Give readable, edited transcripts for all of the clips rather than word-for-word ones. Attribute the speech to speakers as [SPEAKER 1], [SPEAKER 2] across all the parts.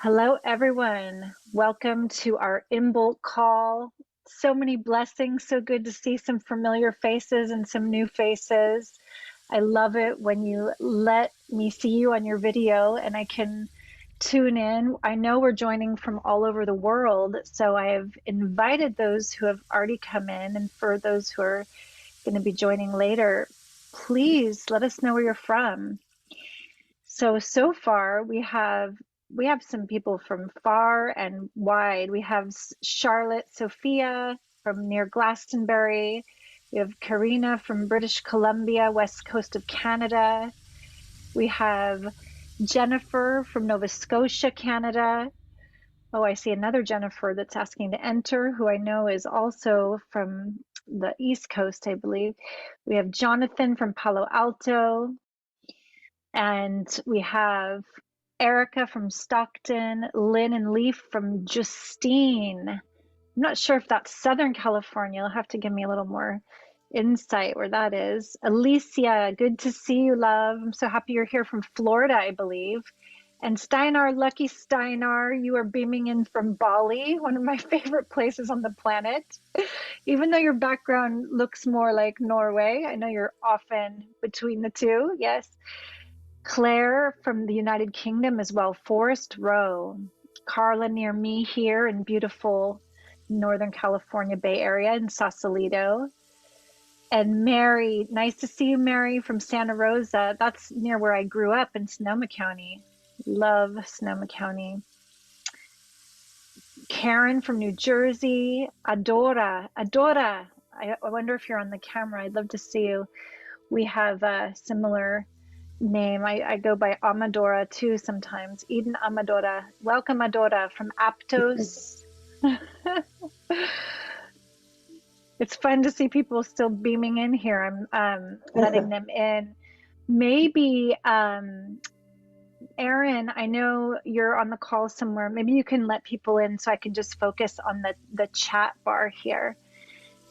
[SPEAKER 1] Hello, everyone. Welcome to our Imbolc call. So many blessings. So good to see some familiar faces and some new faces. I love it when you let me see you on your video and I can tune in. I know we're joining from all over the world, so I have invited those who have already come in, and for those who are going to be joining later, please let us know where you're from. So far we have some people from far and wide. We have Charlotte Sophia from near Glastonbury. We have Karina from British Columbia, west coast of Canada. We have Jennifer from Nova Scotia, Canada. Oh, I see another Jennifer that's asking to enter, who I know is also from the East Coast, I believe. We have Jonathan from Palo Alto. And we have Erica from Stockton, Lynn and Leaf from Justine. I'm not sure if that's Southern California. You'll have to give me a little more insight where that is. Alicia, good to see you, love. I'm so happy you're here from Florida, I believe. And Steinar, lucky Steinar, you are beaming in from Bali, one of my favorite places on the planet. Even though your background looks more like Norway, I know you're often between the two, yes. Claire from the United Kingdom as well, Forest Row. Carla near me here in beautiful Northern California Bay Area in Sausalito. And Mary, nice to see you, Mary, from Santa Rosa. That's near where I grew up in Sonoma County. Love Sonoma County. Karen from New Jersey. Adora. I wonder if you're on the camera. I'd love to see you. We have a similar name. I go by Amadora too sometimes. Eden Amadora. Welcome, Adora from Aptos. It's fun to see people still beaming in here. I'm letting them in. Maybe, Erin, I know you're on the call somewhere. Maybe you can let people in so I can just focus on the chat bar here.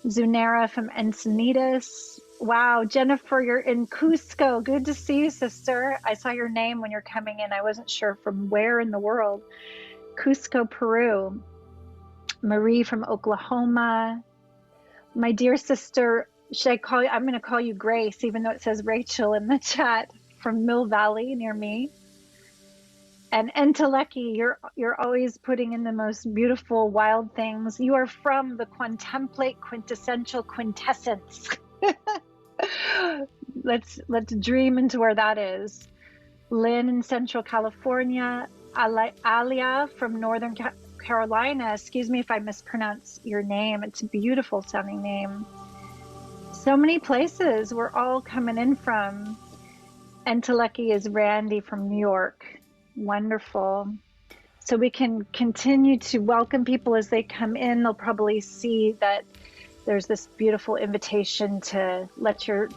[SPEAKER 1] Zunera from Encinitas. Wow, Jennifer, you're in Cusco. Good to see you, sister. I saw your name when you're coming in. I wasn't sure from where in the world. Cusco, Peru. Marie from Oklahoma. My dear sister, should I call you? I'm going to call you Grace, even though it says Rachel in the chat, from Mill Valley near me. And Enteleki, you're always putting in the most beautiful, wild things. You are from the Quantemplate Quintessential Quintessence. Let's dream into where that is. Lynn in Central California. Alia from Northern Carolina. Excuse me if I mispronounce your name. It's a beautiful sounding name. So many places we're all coming in from. Enteleki is Randy from New York. Wonderful. So we can continue to welcome people as they come in. They'll probably see that there's this beautiful invitation to let your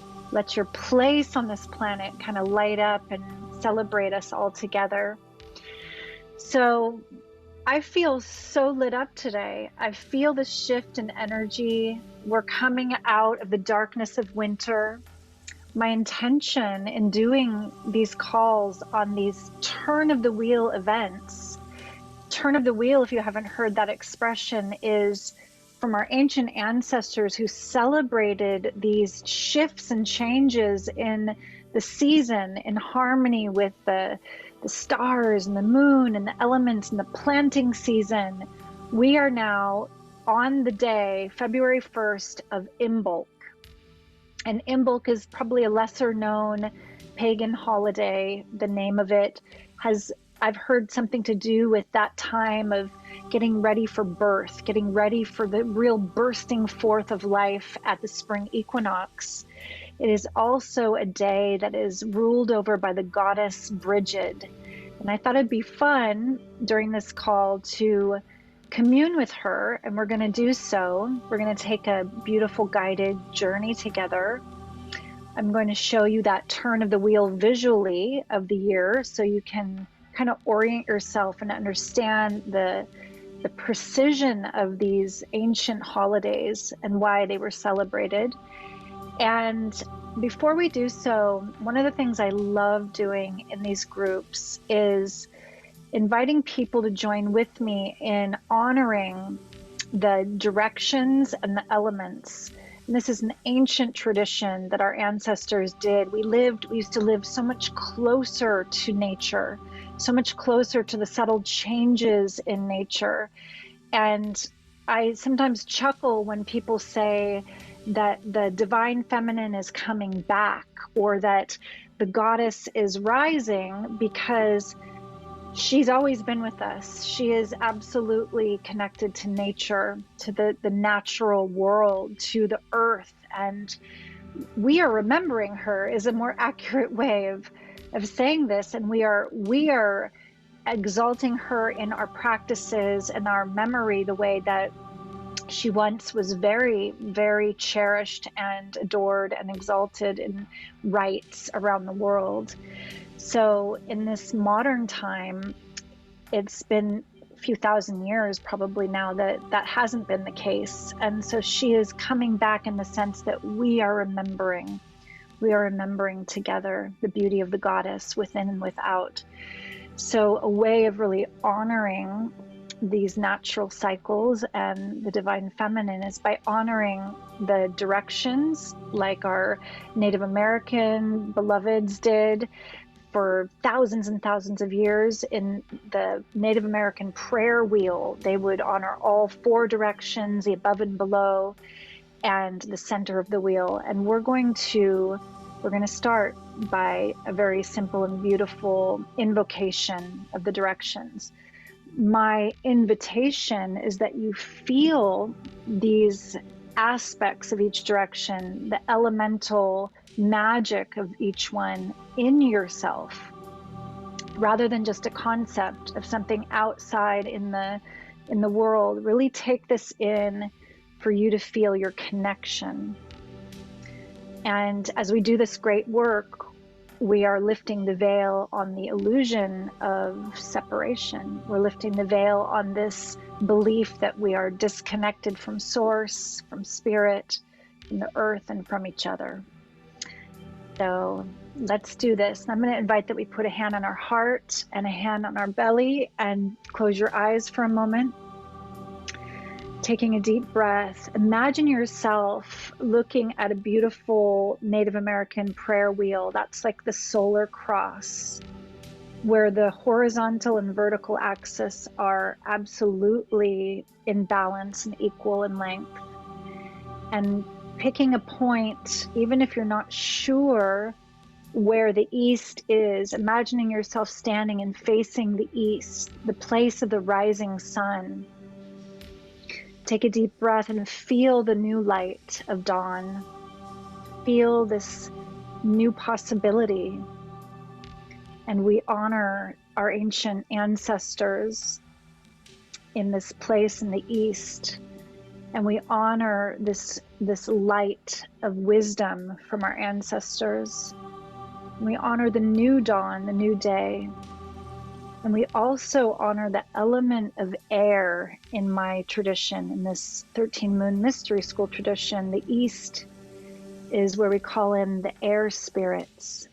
[SPEAKER 1] place on this planet kind of light up and celebrate us all together. So I feel so lit up today. I feel the shift in energy. We're coming out of the darkness of winter. My intention in doing these calls on these turn of the wheel events, turn of the wheel, if you haven't heard that expression, is from our ancient ancestors who celebrated these shifts and changes in the season in harmony with the stars and the moon and the elements and the planting season. We are now on the day, February 1st, of Imbolc. And Imbolc is probably a lesser known pagan holiday. The name of it has, I've heard, something to do with that time of getting ready for birth, getting ready for the real bursting forth of life at the spring equinox. It is also a day that is ruled over by the goddess Brigid. And I thought it'd be fun during this call to commune with her, and we're going to do so. We're going to take a beautiful guided journey together. I'm going to show you that turn of the wheel visually of the year so you can kind of orient yourself and understand the precision of these ancient holidays and why they were celebrated. And before we do so, one of the things I love doing in these groups is inviting people to join with me in honoring the directions and the elements. And this is an ancient tradition that our ancestors did. We used to live so much closer to nature, so much closer to the subtle changes in nature. And I sometimes chuckle when people say that the divine feminine is coming back, or that the goddess is rising, because she's always been with us. She is absolutely connected to nature, to the natural world, to the earth. And we are remembering her is a more accurate way of saying this. And we are exalting her in our practices and our memory, the way that she once was very, very cherished and adored and exalted in rites around the world. So in this modern time, it's been a few thousand years probably now that hasn't been the case. And so she is coming back in the sense that we are remembering together the beauty of the goddess within and without. So a way of really honoring these natural cycles and the divine feminine is by honoring the directions, like our Native American beloveds did for thousands and thousands of years. In the Native American prayer wheel, they would honor all four directions, the above and below, and the center of the wheel. And we're going to start by a very simple and beautiful invocation of the directions. My invitation is that you feel these aspects of each direction, the elemental magic of each one in yourself, rather than just a concept of something outside in the world. Really take this in for you to feel your connection. And as we do this great work, we are lifting the veil on the illusion of separation. We're lifting the veil on this belief that we are disconnected from source, from spirit, from the earth, and from each other. So let's do this. I'm going to invite that we put a hand on our heart and a hand on our belly, and close your eyes for a moment. Taking a deep breath, imagine yourself looking at a beautiful Native American prayer wheel. That's like the solar cross, where the horizontal and vertical axis are absolutely in balance and equal in length. And picking a point, even if you're not sure where the east is, imagining yourself standing and facing the east, the place of the rising sun. Take a deep breath and feel the new light of dawn. Feel this new possibility. And we honor our ancient ancestors in this place in the east. And we honor this light of wisdom from our ancestors. And we honor the new dawn, the new day. And we also honor the element of air in my tradition, in this 13 Moon Mystery School tradition. The East is where we call in the air spirits.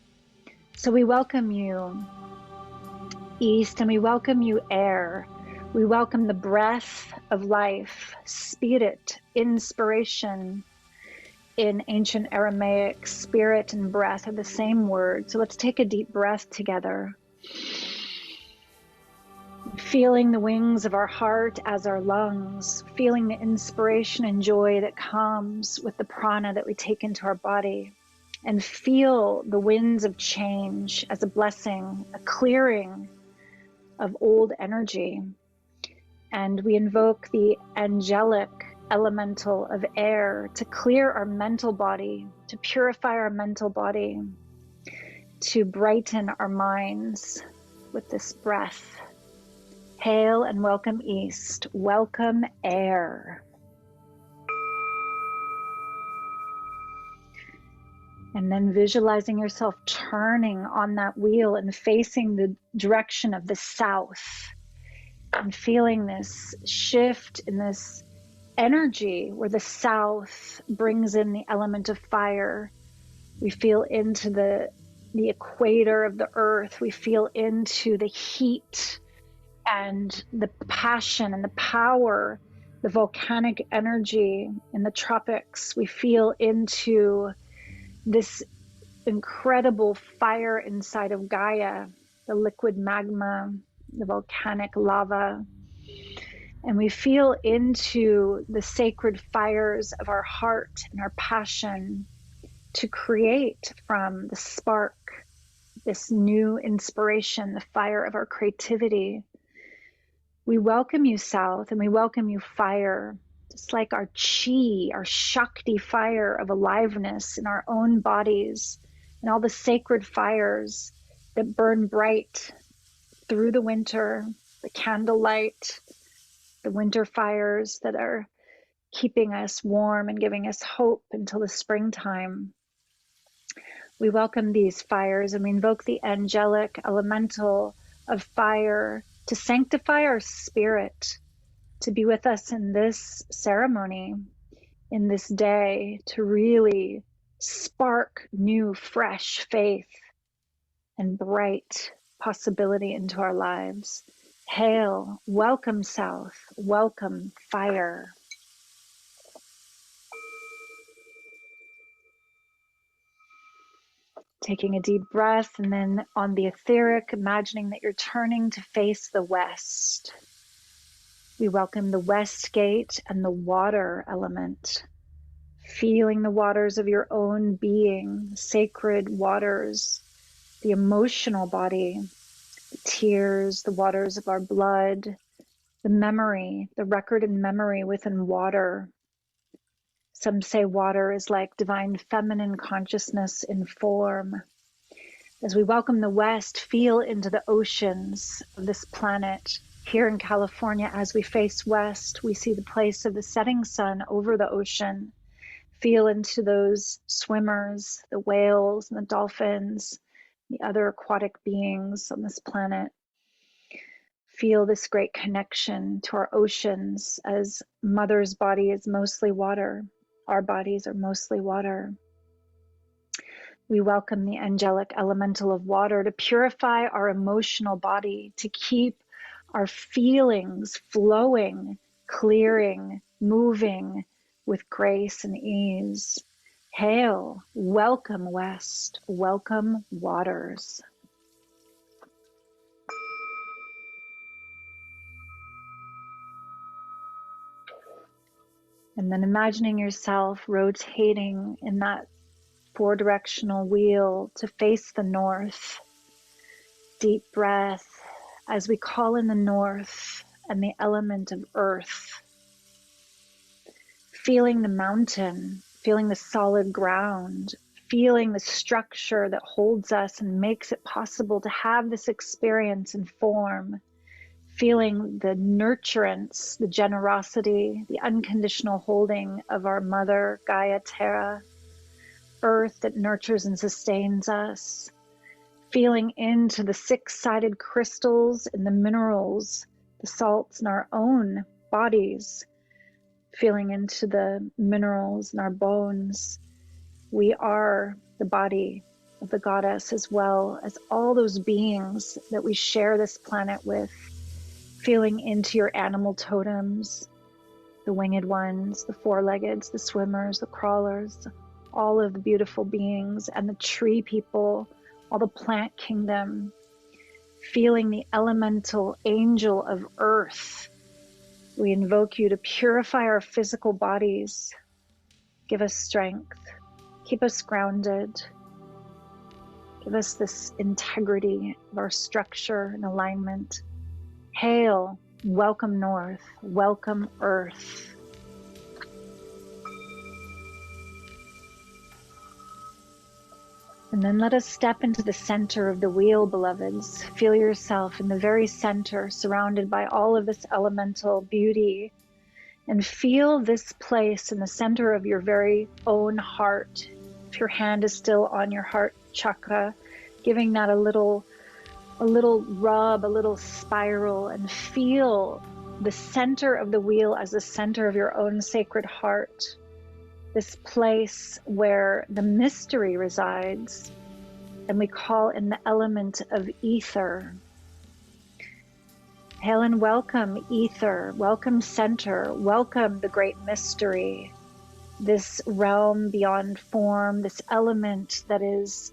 [SPEAKER 1] So we welcome you, East, and we welcome you, air. We welcome the breath of life, spirit, inspiration. In ancient Aramaic, spirit and breath are the same word. So let's take a deep breath together. Feeling the wings of our heart as our lungs, feeling the inspiration and joy that comes with the prana that we take into our body, and feel the winds of change as a blessing, a clearing of old energy. And we invoke the angelic elemental of air to clear our mental body, to purify our mental body, to brighten our minds with this breath. Hail and welcome East, welcome air. And then visualizing yourself turning on that wheel and facing the direction of the south, and feeling this shift in this energy where the south brings in the element of fire. We feel into the equator of the earth. We feel into the heat and the passion and the power, the volcanic energy in the tropics. We feel into this incredible fire inside of Gaia, the liquid magma, the volcanic lava. And we feel into the sacred fires of our heart and our passion to create from the spark, this new inspiration, the fire of our creativity. We welcome you, South, and we welcome you, fire, just like our chi, our Shakti fire of aliveness in our own bodies, and all the sacred fires that burn bright through the winter, the candlelight, the winter fires that are keeping us warm and giving us hope until the springtime. We welcome these fires and we invoke the angelic elemental of fire to sanctify our spirit, to be with us in this ceremony, in this day, to really spark new, fresh faith and bright possibility into our lives. Hail, welcome South, welcome fire. Taking a deep breath, and then on the etheric, imagining that you're turning to face the west. We welcome the west gate and the water element. Feeling the waters of your own being, sacred waters, the emotional body, the tears, the waters of our blood, the memory, the record and memory within water. Some say water is like divine feminine consciousness in form. As we welcome the West, feel into the oceans of this planet. Here in California, as we face west, we see the place of the setting sun over the ocean. Feel into those swimmers, the whales and the dolphins, the other aquatic beings on this planet. Feel this great connection to our oceans, as Mother's body is mostly water. Our bodies are mostly water. We welcome the angelic elemental of water to purify our emotional body, to keep our feelings flowing, clearing, moving with grace and ease. Hail, welcome West, welcome waters. And then imagining yourself rotating in that four-directional wheel to face the north. Deep breath as we call in the north and the element of earth. Feeling the mountain, feeling the solid ground, feeling the structure that holds us and makes it possible to have this experience in form. Feeling the nurturance, the generosity, the unconditional holding of our mother, Gaia Terra, earth that nurtures and sustains us. Feeling into the six-sided crystals and the minerals, the salts in our own bodies. Feeling into the minerals in our bones. We are the body of the goddess, as well as all those beings that we share this planet with. Feeling into your animal totems, the winged ones, the four-leggeds, the swimmers, the crawlers, all of the beautiful beings, and the tree people, all the plant kingdom. Feeling the elemental angel of earth. We invoke you to purify our physical bodies. Give us strength. Keep us grounded. Give us this integrity of our structure and alignment. Hail, welcome North, welcome Earth. And then let us step into the center of the wheel, beloveds. Feel yourself in the very center, surrounded by all of this elemental beauty. And feel this place in the center of your very own heart. If your hand is still on your heart chakra, giving that a little rub, a little spiral, and feel the center of the wheel as the center of your own sacred heart. This place where the mystery resides, and we call in the element of ether. Hail and welcome, ether, welcome center, welcome the great mystery, this realm beyond form, this element that is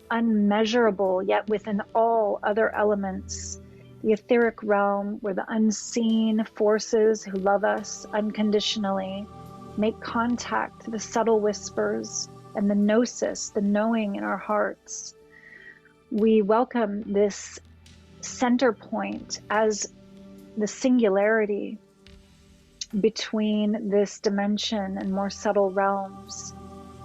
[SPEAKER 1] unmeasurable, yet within all other elements, the etheric realm where the unseen forces who love us unconditionally make contact to the subtle whispers and the gnosis, the knowing in our hearts. We welcome this center point as the singularity between this dimension and more subtle realms.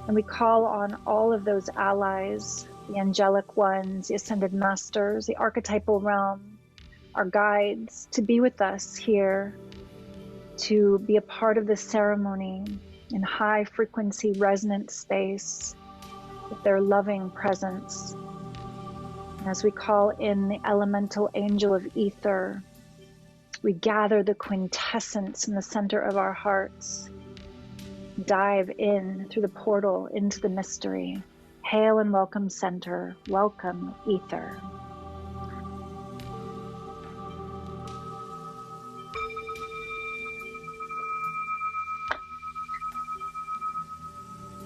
[SPEAKER 1] And we call on all of those allies, the angelic ones, the ascended masters, the archetypal realm, our guides, to be with us here, to be a part of this ceremony in high frequency resonant space with their loving presence. And as we call in the elemental angel of ether, we gather the quintessence in the center of our hearts, dive in through the portal into the mystery. Hail and welcome center, welcome ether.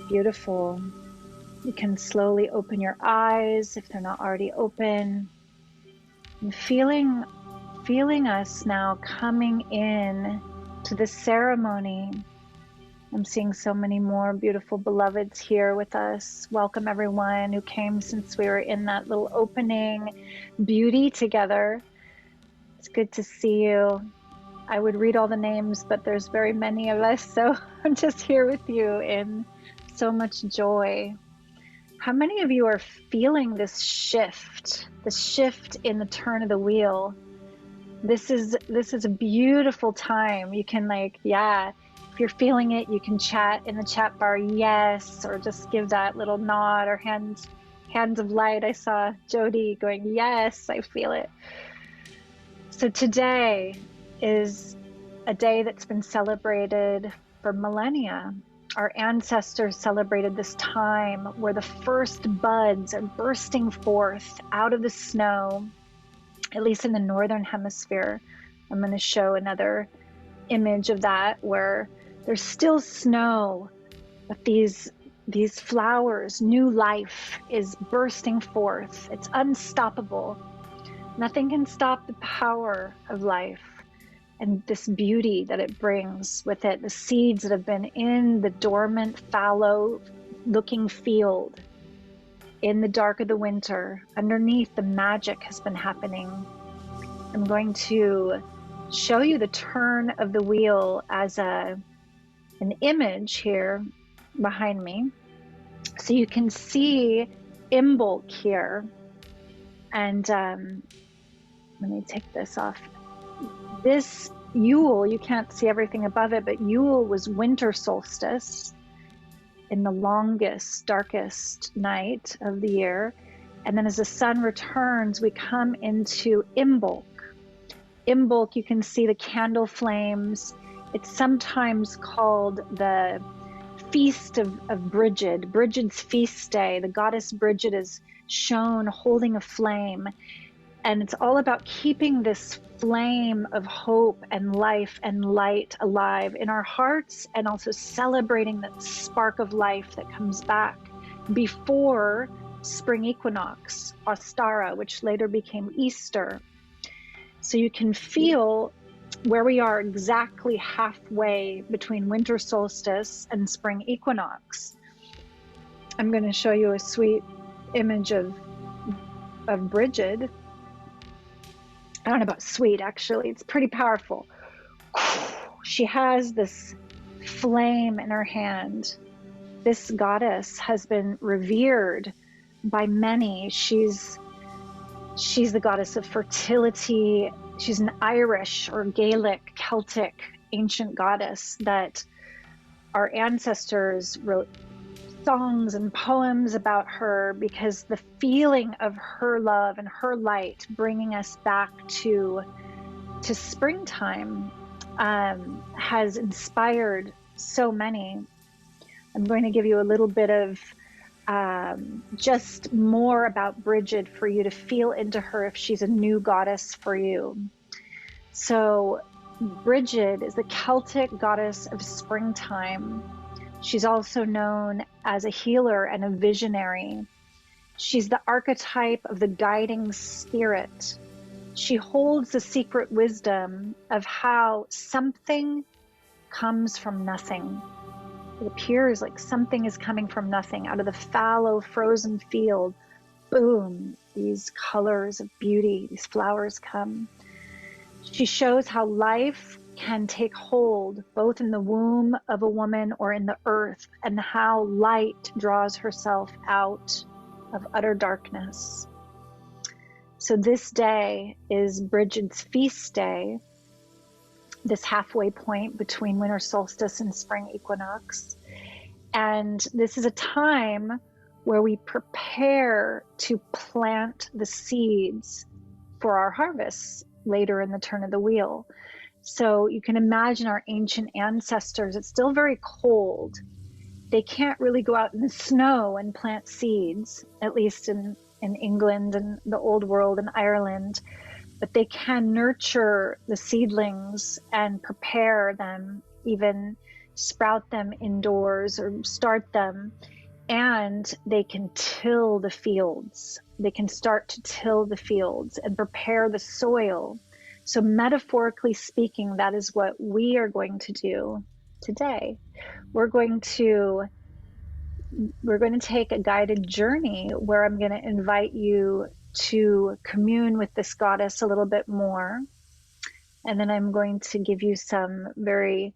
[SPEAKER 1] Beautiful. You can slowly open your eyes if they're not already open. And feeling us now coming in to the ceremony. I'm seeing so many more beautiful beloveds here with us. Welcome everyone who came since we were in that little opening beauty together. It's good to see you. I would read all the names, but there's very many of us, so I'm just here with you in so much joy. How many of you are feeling this shift in the turn of the wheel? This is a beautiful time. You can if you're feeling it, you can chat in the chat bar, yes, or just give that little nod or hands of light. I saw Jody going, yes, I feel it. So today is a day that's been celebrated for millennia. Our ancestors celebrated this time where the first buds are bursting forth out of the snow, at least in the northern hemisphere. I'm going to show another image of that where there's still snow, but these flowers, new life is bursting forth. It's unstoppable. Nothing can stop the power of life and this beauty that it brings with it. The seeds that have been in the dormant, fallow looking field in the dark of the winter, underneath the magic has been happening. I'm going to show you the turn of the wheel as an image here behind me. So you can see Imbolc here. And let me take this off. This Yule, you can't see everything above it, but Yule was winter solstice in the longest, darkest night of the year. And then as the sun returns, we come into Imbolc. Imbolc, you can see the candle flames. It's sometimes called the Feast of Bridget, Bridget's feast day. The goddess Bridget is shown holding a flame. And it's all about keeping this flame of hope and life and light alive in our hearts, and also celebrating that spark of life that comes back before spring equinox, Ostara, which later became Easter. So you can feel where we are exactly halfway between winter solstice and spring equinox. I'm going to show you a sweet image of Bridget. I don't know about sweet, actually. It's pretty powerful. She has this flame in her hand. This goddess has been revered by many. She's the goddess of fertility. She's an Irish or Gaelic, Celtic ancient goddess that our ancestors wrote songs and poems about her, because the feeling of her love and her light bringing us back to springtime has inspired so many. I'm going to give you a little bit of just more about Bridget for you to feel into her if she's a new goddess for you. So Bridget is the Celtic goddess of springtime. She's also known as a healer and a visionary. She's the archetype of the guiding spirit. She holds the secret wisdom of how something comes from nothing. It appears like something is coming from nothing, out of the fallow, frozen field. Boom, these colors of beauty, these flowers come. She shows how life can take hold both in the womb of a woman or in the earth, and how light draws herself out of utter darkness. So this day is Bridget's feast day, this halfway point between winter solstice and spring equinox. And this is a time where we prepare to plant the seeds for our harvests later in the turn of the wheel. So you can imagine our ancient ancestors, it's still very cold. They can't really go out in the snow and plant seeds, at least in England and the old world and Ireland, but they can nurture the seedlings and prepare them, even sprout them indoors or start them, and they can till the fields. They can start to till the fields and prepare the soil. So metaphorically speaking, that is what we are going to do today. We're going to take a guided journey where I'm going to invite you to commune with this goddess a little bit more. And then I'm going to give you some very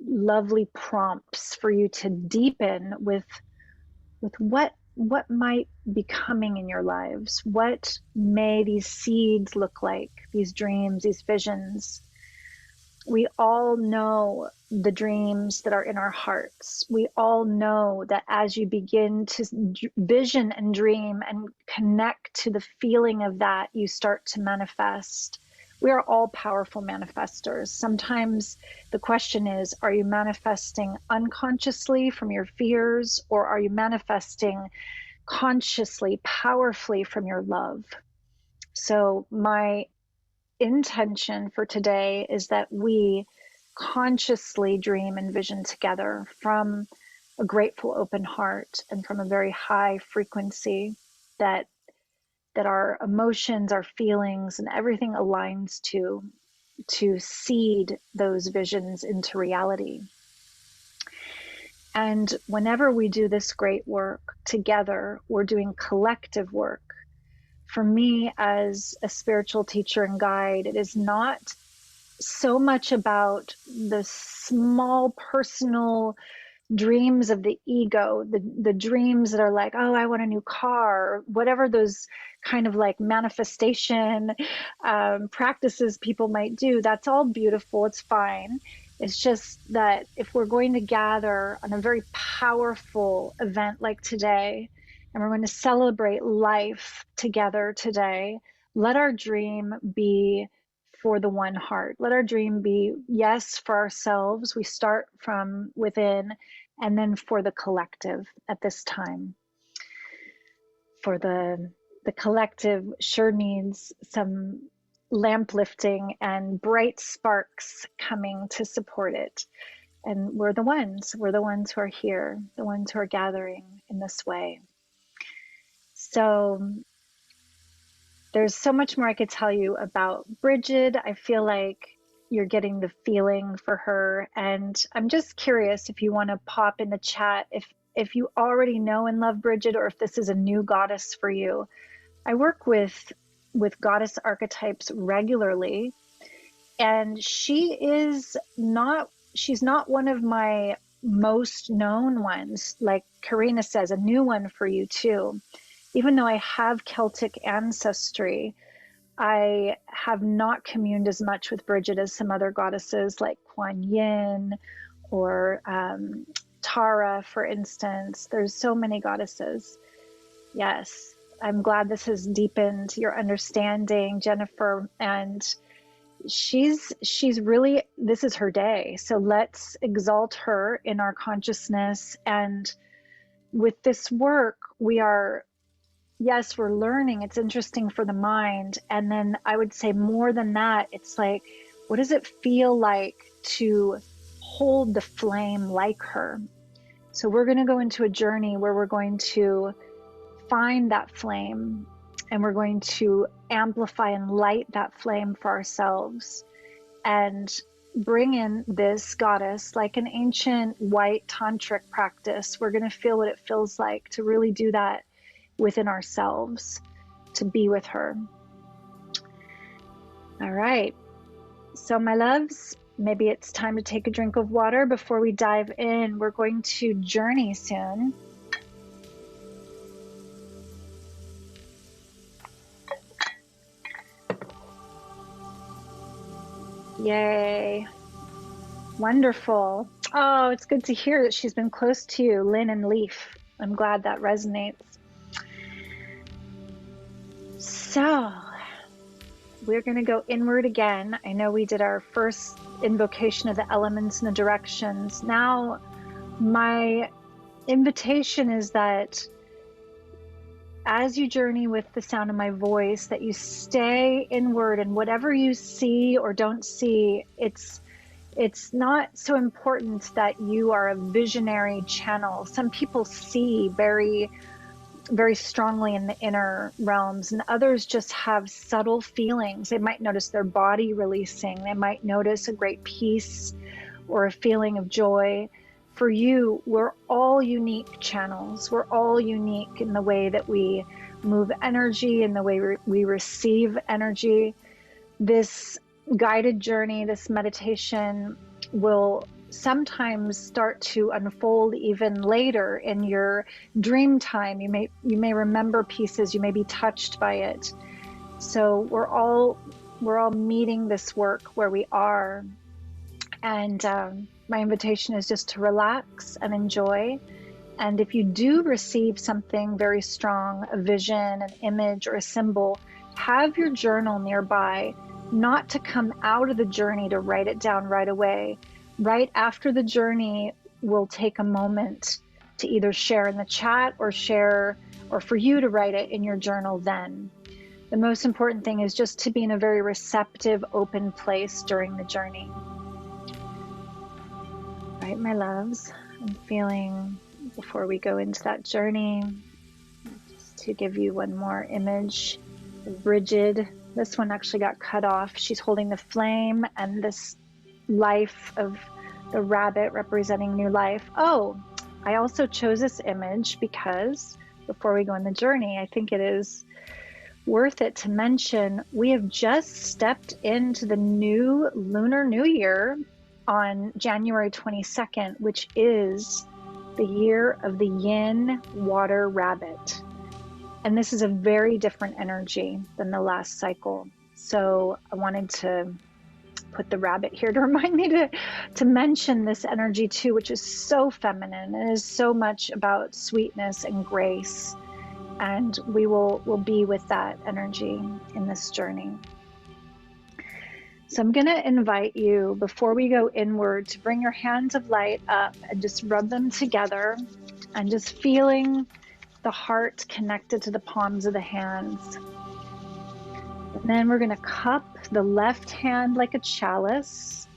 [SPEAKER 1] lovely prompts for you to deepen with what might be coming in your lives. What may these seeds look like, these dreams, these visions? We all know the dreams that are in our hearts. We all know that as you begin to vision and dream and connect to the feeling of that, you start to manifest. We are all powerful manifestors. Sometimes the question is, are you manifesting unconsciously from your fears, or are you manifesting consciously, powerfully from your love? So my intention for today is that we consciously dream and vision together from a grateful, open heart and from a very high frequency, that our emotions, our feelings, and everything aligns to seed those visions into reality. And whenever we do this great work together, we're doing collective work. For me, as a spiritual teacher and guide, it is not so much about the small personal dreams of the ego, the dreams that are like, oh, I want a new car, or whatever those kind of like manifestation practices people might do. That's all beautiful. It's fine. It's just that if we're going to gather on a very powerful event like today, and we're going to celebrate life together today, let our dream be for the one heart. Let our dream be, yes, for ourselves. We start from within, and then for the collective at this time. For the collective sure needs some lamp lifting and bright sparks coming to support it. And we're the ones who are here, the ones who are gathering in this way. So there's so much more I could tell you about Bridget. I feel like you're getting the feeling for her. And I'm just curious if you want to pop in the chat, if you already know and love Bridget, or if this is a new goddess for you. I work with goddess archetypes regularly, and she's not one of my most known ones. Like Karina says, a new one for you too. Even though I have Celtic ancestry, I have not communed as much with Bridget as some other goddesses like Kuan Yin or Tara, for instance. There's so many goddesses. Yes, I'm glad this has deepened your understanding, Jennifer. And she's really, this is her day. So let's exalt her in our consciousness. And with this work, we are yes, we're learning. It's interesting for the mind. And then I would say more than that, it's like, what does it feel like to hold the flame like her? So we're going to go into a journey where we're going to find that flame, and we're going to amplify and light that flame for ourselves and bring in this goddess like an ancient white tantric practice. We're going to feel what it feels like to really do that within ourselves, to be with her. All right. So my loves, maybe it's time to take a drink of water before we dive in. We're going to journey soon. Yay. Wonderful. Oh, it's good to hear that she's been close to you, Lynn and Leaf. I'm glad that resonates. So we're going to go inward again. I know we did our first invocation of the elements and the directions. Now, my invitation is that as you journey with the sound of my voice, that you stay inward, and whatever you see or don't see, it's not so important that you are a visionary channel. Some people see very, very strongly in the inner realms, and others just have subtle feelings. They might notice their body releasing. They might notice a great peace or a feeling of joy. For you, we're all unique channels. We're all unique in the way that we move energy, in the way we receive energy. This guided journey, this meditation will sometimes start to unfold even later in your dream time. You may remember pieces, you may be touched by it. So we're all meeting this work where we are. And my invitation is just to relax and enjoy. And if you do receive something very strong, a vision, an image, or a symbol, have your journal nearby, not to come out of the journey to write it down right away. Right after the journey, we'll take a moment to either share in the chat or for you to write it in your journal then. The most important thing is just to be in a very receptive, open place during the journey. Right, my loves, I'm feeling, before we go into that journey, just to give you one more image, Bridget. This one actually got cut off. She's holding the flame and this life of the rabbit representing new life. Oh, I also chose this image because before we go on the journey, I think it is worth it to mention we have just stepped into the new Lunar New Year on January 22nd, which is the year of the yin water rabbit. And this is a very different energy than the last cycle. So I wanted to put the rabbit here to remind me to mention this energy too, which is so feminine. It is so much about sweetness and grace. And we will be with that energy in this journey. So I'm going to invite you, before we go inward, to bring your hands of light up and just rub them together, and just feeling the heart connected to the palms of the hands. And then we're going to cup the left hand like a chalice,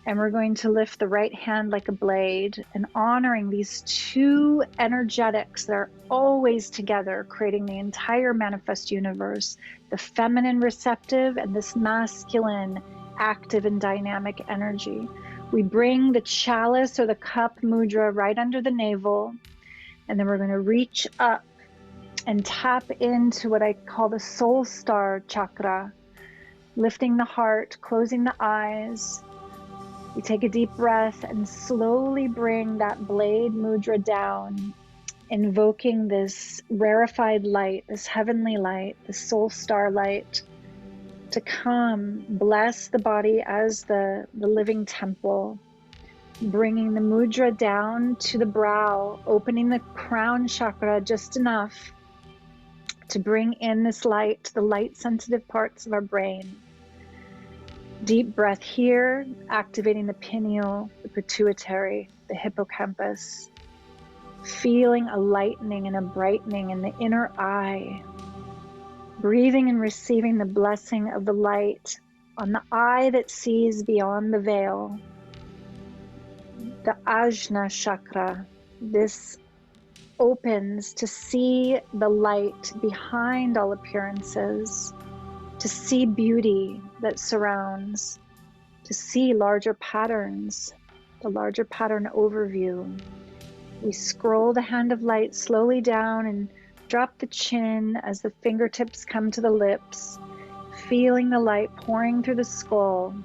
[SPEAKER 1] and we're going to lift the right hand like a blade, and honoring these two energetics that are always together, creating the entire manifest universe, the feminine receptive and this masculine active and dynamic energy. We bring the chalice or the cup mudra right under the navel, and then we're going to reach up and tap into what I call the soul star chakra, lifting the heart, closing the eyes. We take a deep breath and slowly bring that blade mudra down, invoking this rarefied light, this heavenly light, the soul star light, to come bless the body as the living temple, bringing the mudra down to the brow, opening the crown chakra just enough to bring in this light to the light sensitive parts of our brain. Deep breath here, activating the pineal, the pituitary, the hippocampus. feeling a lightening and a brightening in the inner eye, breathing and receiving the blessing of the light on the eye that sees beyond the veil, the Ajna chakra. This opens to see the light behind all appearances, to see beauty that surrounds, to see larger patterns, the larger pattern overview. We scroll the hand of light slowly down and drop the chin as the fingertips come to the lips, feeling the light pouring through the skull,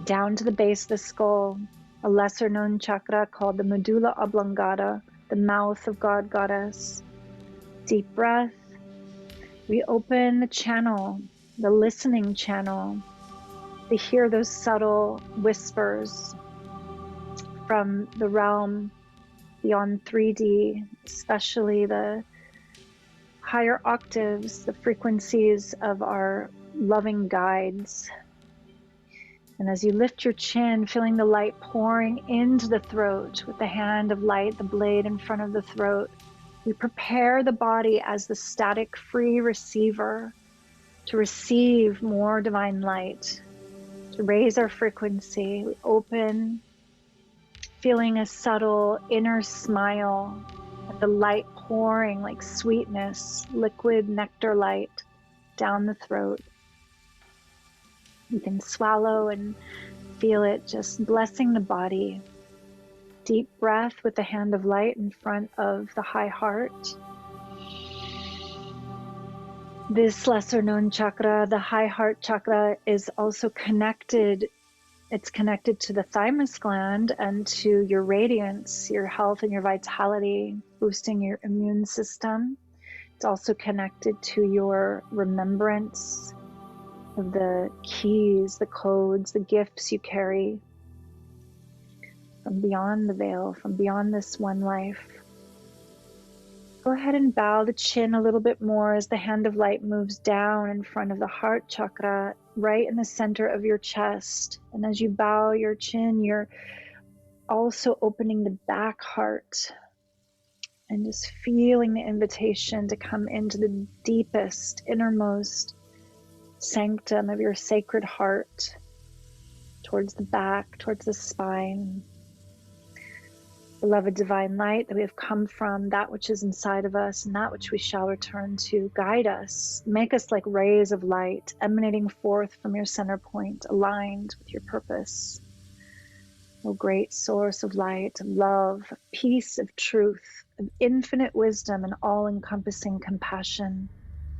[SPEAKER 1] down to the base of the skull, a lesser known chakra called the medulla oblongata, the mouth of God Goddess. Deep breath. We open the channel, the listening channel, to hear those subtle whispers from the realm beyond 3D, especially the higher octaves, the frequencies of our loving guides. And as you lift your chin, feeling the light pouring into the throat with the hand of light, the blade in front of the throat, we prepare the body as the static free receiver to receive more divine light, to raise our frequency. We open, feeling a subtle inner smile and the light pouring like sweetness, liquid nectar light down the throat. You can swallow and feel it just blessing the body. Deep breath with the hand of light in front of the high heart. This lesser known chakra, the high heart chakra, is also connected. It's connected to the thymus gland and to your radiance, your health and your vitality, boosting your immune system. It's also connected to your remembrance of the keys, the codes, the gifts you carry from beyond the veil, from beyond this one life. Go ahead and bow the chin a little bit more as the hand of light moves down in front of the heart chakra, right in the center of your chest. And as you bow your chin, you're also opening the back heart and just feeling the invitation to come into the deepest, innermost sanctum of your sacred heart, towards the back, towards the spine. Beloved divine light that we have come from, that which is inside of us and that which we shall return to, guide us, make us like rays of light emanating forth from your center point, aligned with your purpose. O great source of light, of love, of peace, of truth, of infinite wisdom and all-encompassing compassion,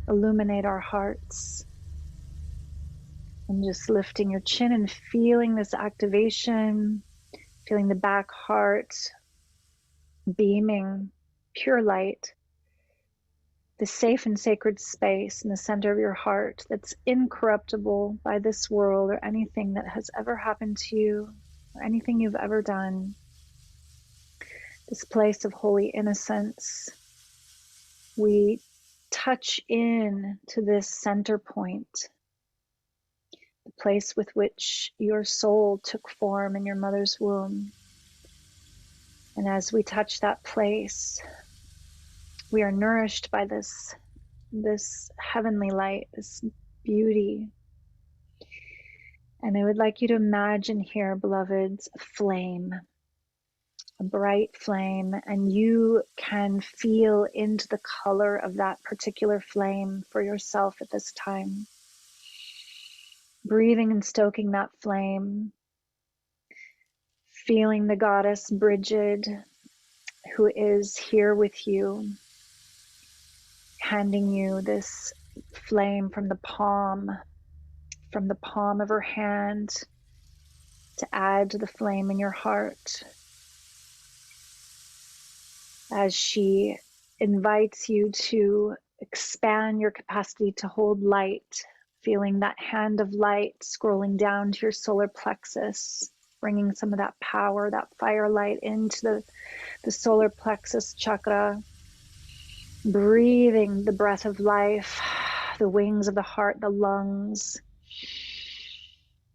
[SPEAKER 1] illuminate our hearts. And just lifting your chin and feeling this activation, feeling the back heart beaming pure light, the safe and sacred space in the center of your heart that's incorruptible by this world or anything that has ever happened to you or anything you've ever done. This place of holy innocence. We touch in to this center point, the place with which your soul took form in your mother's womb. And as we touch that place, we are nourished by this heavenly light, this beauty. And I would like you to imagine here, beloveds, a flame, a bright flame, and you can feel into the color of that particular flame for yourself at this time. Breathing and stoking that flame, feeling the goddess Brigid, who is here with you, handing you this flame from the palm of her hand to add to the flame in your heart. As she invites you to expand your capacity to hold light, feeling that hand of light scrolling down to your solar plexus, bringing some of that power, that fire light into the solar plexus chakra, breathing the breath of life, the wings of the heart, the lungs,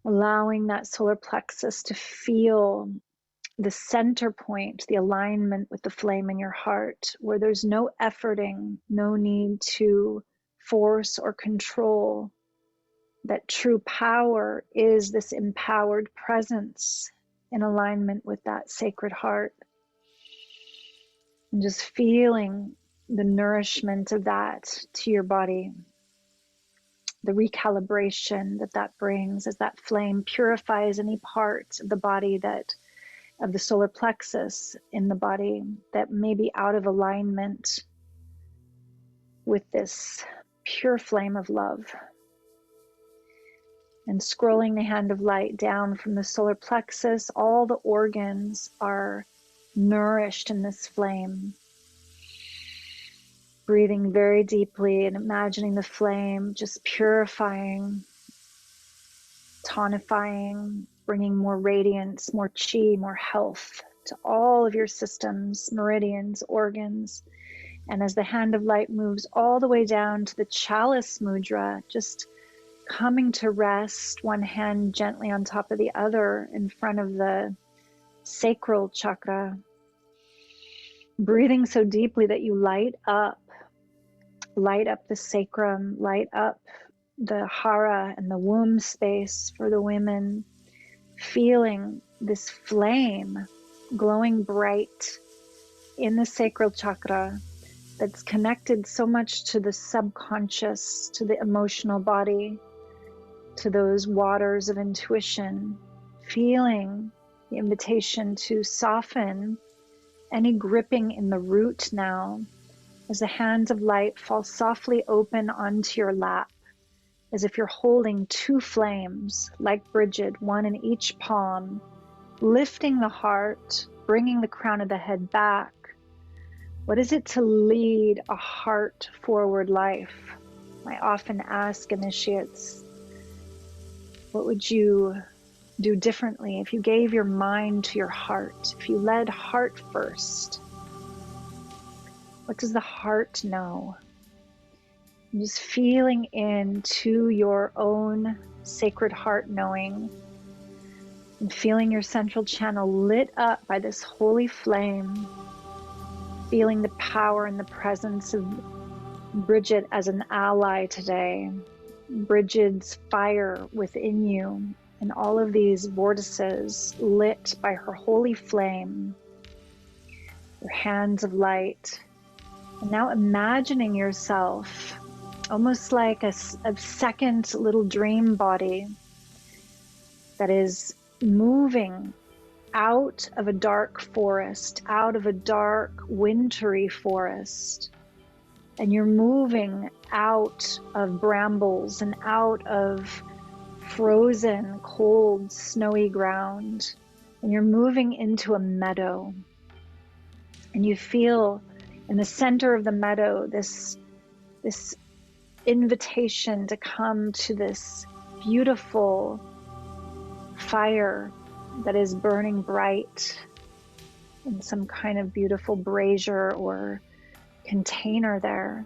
[SPEAKER 1] allowing that solar plexus to feel the center point, the alignment with the flame in your heart, where there's no efforting, no need to force or control. That true power is this empowered presence in alignment with that sacred heart. And just feeling the nourishment of that to your body. The recalibration that that brings as that flame purifies any part of the body that, of the solar plexus in the body that may be out of alignment with this pure flame of love. And scrolling the hand of light down from the solar plexus, all the organs are nourished in this flame. Breathing very deeply and imagining the flame just purifying, tonifying, bringing more radiance, more chi, more health to all of your systems, meridians, organs. And as the hand of light moves all the way down to the chalice mudra, just coming to rest, one hand gently on top of the other in front of the sacral chakra. Breathing so deeply that you light up the sacrum, light up the hara and the womb space for the women, feeling this flame glowing bright in the sacral chakra that's connected so much to the subconscious, to the emotional body, to those waters of intuition, feeling the invitation to soften any gripping in the root now, as the hands of light fall softly open onto your lap, as if you're holding two flames, like Bridget, one in each palm, lifting the heart, bringing the crown of the head back. What is it to lead a heart-forward life? I often ask initiates, what would you do differently if you gave your mind to your heart, if you led heart first? What does the heart know? And just feeling into your own sacred heart knowing and feeling your central channel lit up by this holy flame, feeling the power and the presence of Bridget as an ally today, Bridget's fire within you, and all of these vortices lit by her holy flame, your hands of light. And now imagining yourself almost like a second little dream body that is moving out of a dark forest, out of a dark wintry forest. And you're moving out of brambles and out of frozen, cold, snowy ground. And you're moving into a meadow. And you feel in the center of the meadow this invitation to come to this beautiful fire that is burning bright in some kind of beautiful brazier or container there.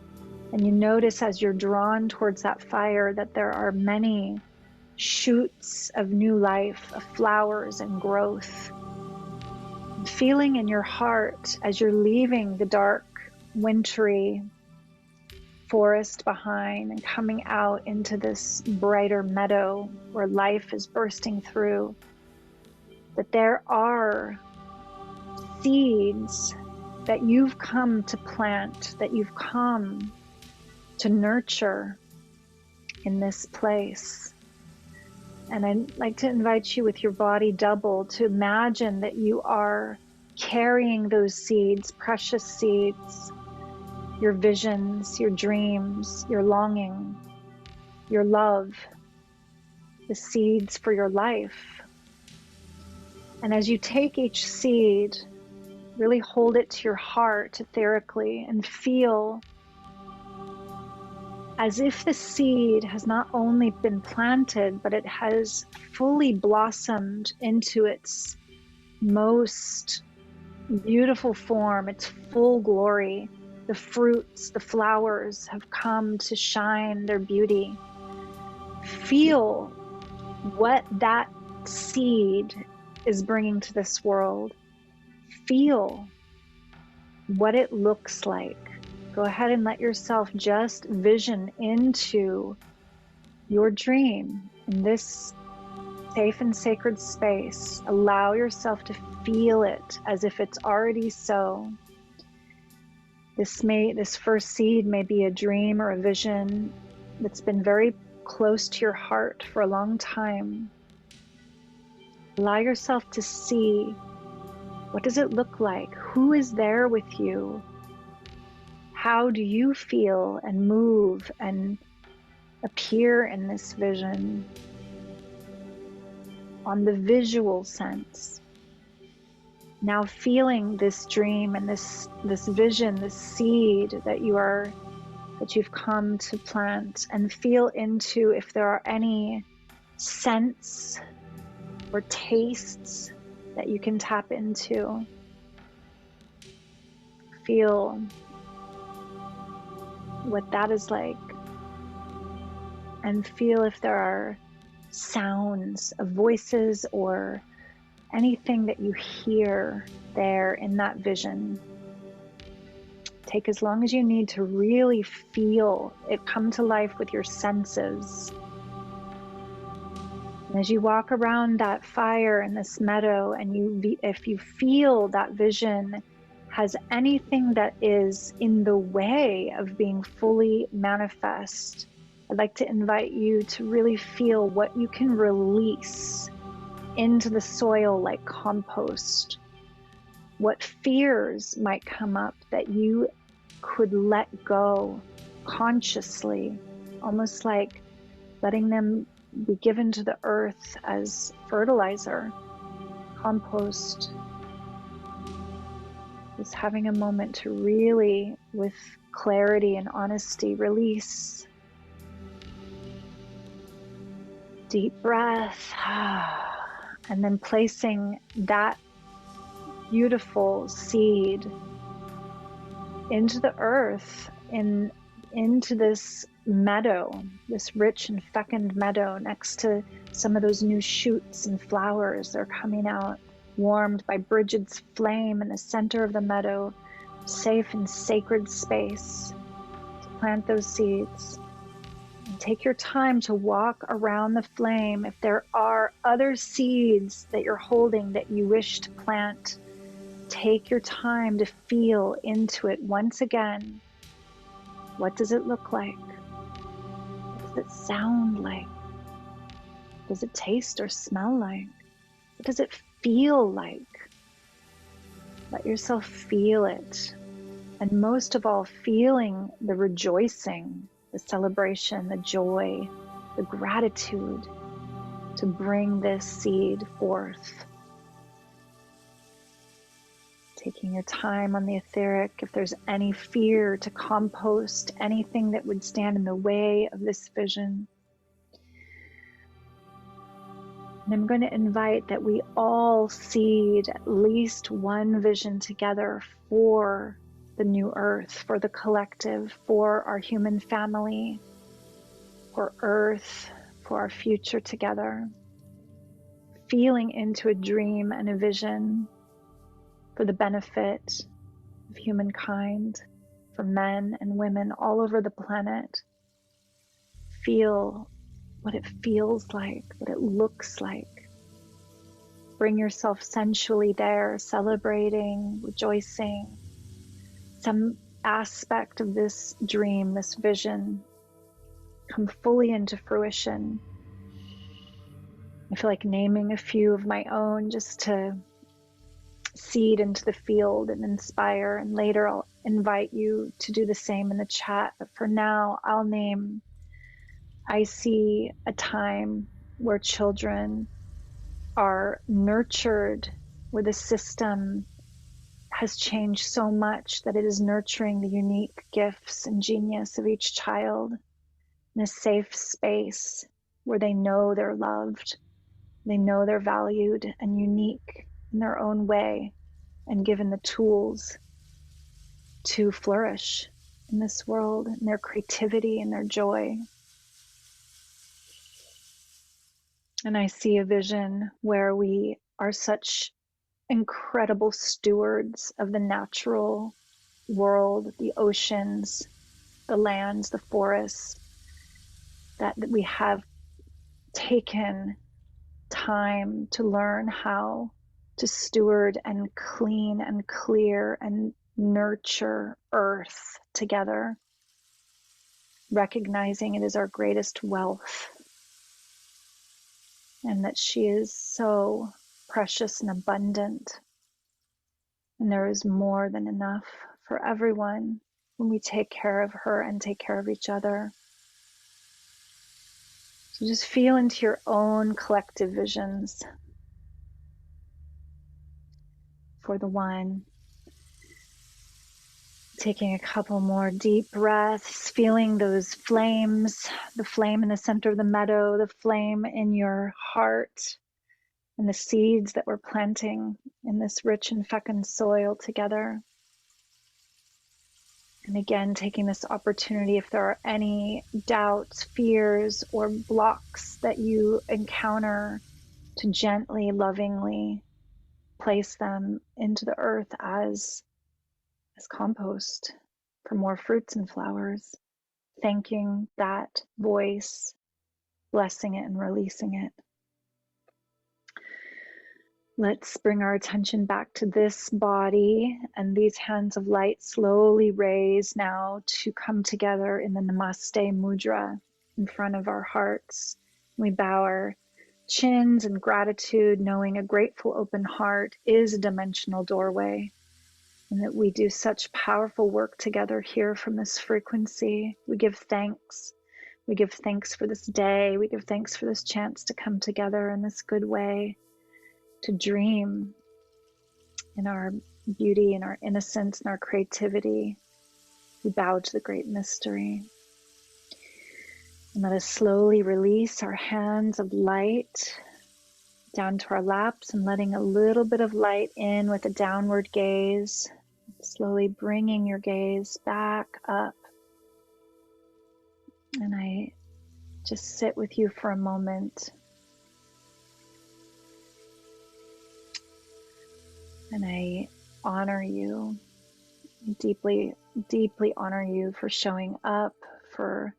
[SPEAKER 1] And you notice as you're drawn towards that fire that there are many shoots of new life, of flowers and growth. And feeling in your heart as you're leaving the dark, wintry forest behind and coming out into this brighter meadow where life is bursting through, that there are seeds that you've come to plant, that you've come to nurture in this place. And I'd like to invite you with your body double to imagine that you are carrying those seeds, precious seeds, your visions, your dreams, your longing, your love, the seeds for your life. And as you take each seed, really hold it to your heart etherically and feel as if the seed has not only been planted, but it has fully blossomed into its most beautiful form, its full glory. The fruits, the flowers have come to shine their beauty. Feel what that seed is bringing to this world. feel what it looks like. Go ahead and let yourself just vision into your dream in this safe and sacred space. Allow yourself to feel it as if it's already so. This first seed may be a dream or a vision that's been very close to your heart for a long time. Allow yourself to see, what does it look like? Who is there with you? How do you feel and move and appear in this vision? On the visual sense. Now feeling this dream and this vision, this seed that you've come to plant, and feel into if there are any scents or tastes that you can tap into. Feel what that is like, and feel if there are sounds of voices or anything that you hear there in that vision. Take as long as you need to really feel it come to life with your senses. And as you walk around that fire in this meadow, and if you feel that vision has anything that is in the way of being fully manifest, I'd like to invite you to really feel what you can release into the soil like compost. What fears might come up that you could let go consciously, almost like letting them be given to the earth as fertilizer, compost. Just having a moment to really, with clarity and honesty, release. Deep breath, and then placing that beautiful seed into the earth, into this meadow, this rich and fecund meadow next to some of those new shoots and flowers that are coming out, warmed by Bridget's flame in the center of the meadow, safe and sacred space to plant those seeds. And take your time to walk around the flame. If there are other seeds that you're holding that you wish to plant, take your time to feel into it once again. What does it look like? What does it sound like? Does it taste or smell like? What does it feel like? Let yourself feel it. And most of all, feeling the rejoicing, the celebration, the joy, the gratitude to bring this seed forth. Taking your time on the etheric. If there's any fear, to compost anything that would stand in the way of this vision. And I'm going to invite that we all seed at least one vision together for the new earth, for the collective, for our human family, for earth, for our future together. Feeling into a dream and a vision for the benefit of humankind, for men and women all over the planet. Feel what it feels like, what it looks like. Bring yourself sensually there, celebrating, rejoicing. Some aspect of this dream, this vision, come fully into fruition. I feel like naming a few of my own just to seed into the field and inspire, and later I'll invite you to do the same in the chat. But for now, I'll name, I see a time where children are nurtured, where the system has changed so much that it is nurturing the unique gifts and genius of each child in a safe space where they know they're loved, they know they're valued and unique in their own way, and given the tools to flourish in this world, in their creativity and their joy. And I see a vision where we are such incredible stewards of the natural world, the oceans, the lands, the forests, that we have taken time to learn how to steward and clean and clear and nurture Earth together, recognizing it is our greatest wealth, and that she is so precious and abundant, and there is more than enough for everyone when we take care of her and take care of each other. So just feel into your own collective visions for the one. Taking a couple more deep breaths, feeling those flames, the flame in the center of the meadow, the flame in your heart, and the seeds that we're planting in this rich and fecund soil together. And again, taking this opportunity, if there are any doubts, fears, or blocks that you encounter, to gently, lovingly place them into the earth as compost for more fruits and flowers, thanking that voice, blessing it and releasing it. Let's bring our attention back to this body, and these hands of light slowly raise now to come together in the Namaste Mudra in front of our hearts. We bow our chins in gratitude, knowing a grateful open heart is a dimensional doorway, and that we do such powerful work together here from this frequency. We give thanks. We give thanks for this day. We give thanks for this chance to come together in this good way, to dream in our beauty and our innocence and our creativity. We bow to the great mystery. And let us slowly release our hands of light down to our laps, and letting a little bit of light in with a downward gaze, slowly bringing your gaze back up. And I just sit with you for a moment. And I honor you, deeply, deeply honor you for showing up, for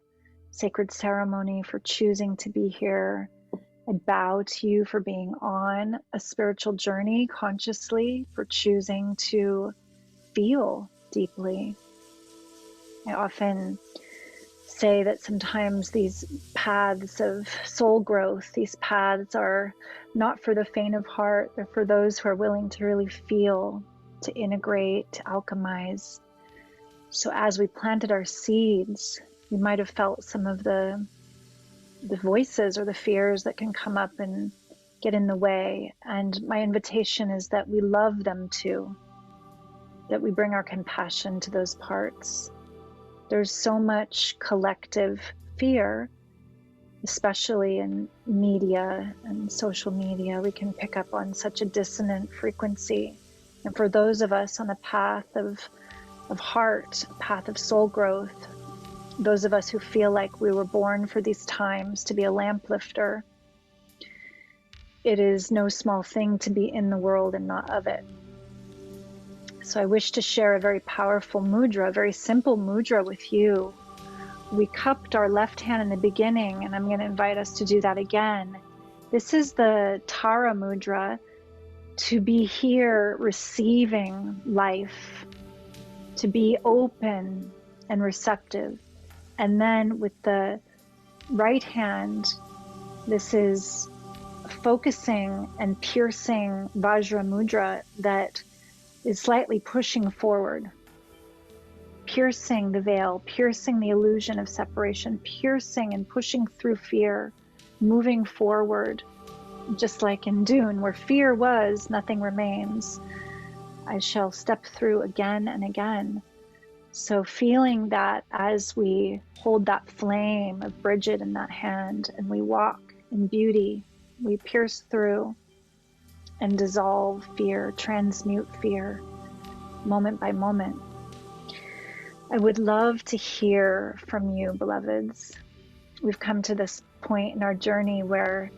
[SPEAKER 1] sacred ceremony, for choosing to be here. I bow to you for being on a spiritual journey consciously, for choosing to feel deeply. I often say that sometimes these paths of soul growth, these paths are not for the faint of heart. They're for those who are willing to really feel, to integrate, to alchemize. So as we planted our seeds, we might have felt some of the voices or the fears that can come up and get in the way. And my invitation is that we love them too, that we bring our compassion to those parts. There's so much collective fear, especially in media and social media. We can pick up on such a dissonant frequency. And for those of us on a path of heart, a path of soul growth, those of us who feel like we were born for these times to be a lamp lifter, it is no small thing to be in the world and not of it. So I wish to share a very powerful mudra, a very simple mudra with you. We cupped our left hand in the beginning, and I'm going to invite us to do that again. This is the Tara mudra, to be here receiving life, to be open and receptive. And then with the right hand, this is focusing and piercing Vajra mudra, that is slightly pushing forward, piercing the veil, piercing the illusion of separation, piercing and pushing through fear, moving forward. Just like in Dune, where fear was, nothing remains. I shall step through again and again. So feeling that as we hold that flame of Bridget in that hand and we walk in beauty, we pierce through and dissolve fear, transmute fear, moment by moment. I would love to hear from you, beloveds. We've come to this point in our journey where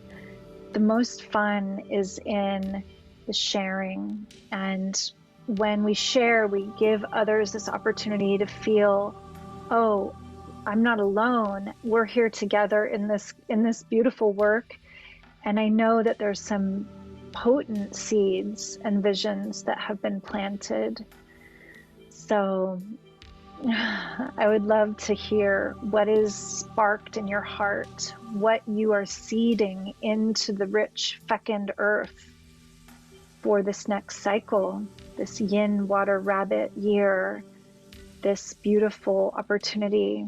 [SPEAKER 1] the most fun is in the sharing. And when we share, we give others this opportunity to feel, oh, I'm not alone. We're here together in this beautiful work. And I know that there's some potent seeds and visions that have been planted. So I would love to hear what is sparked in your heart, what you are seeding into the rich, fecund earth for this next cycle, this yin water rabbit year, this beautiful opportunity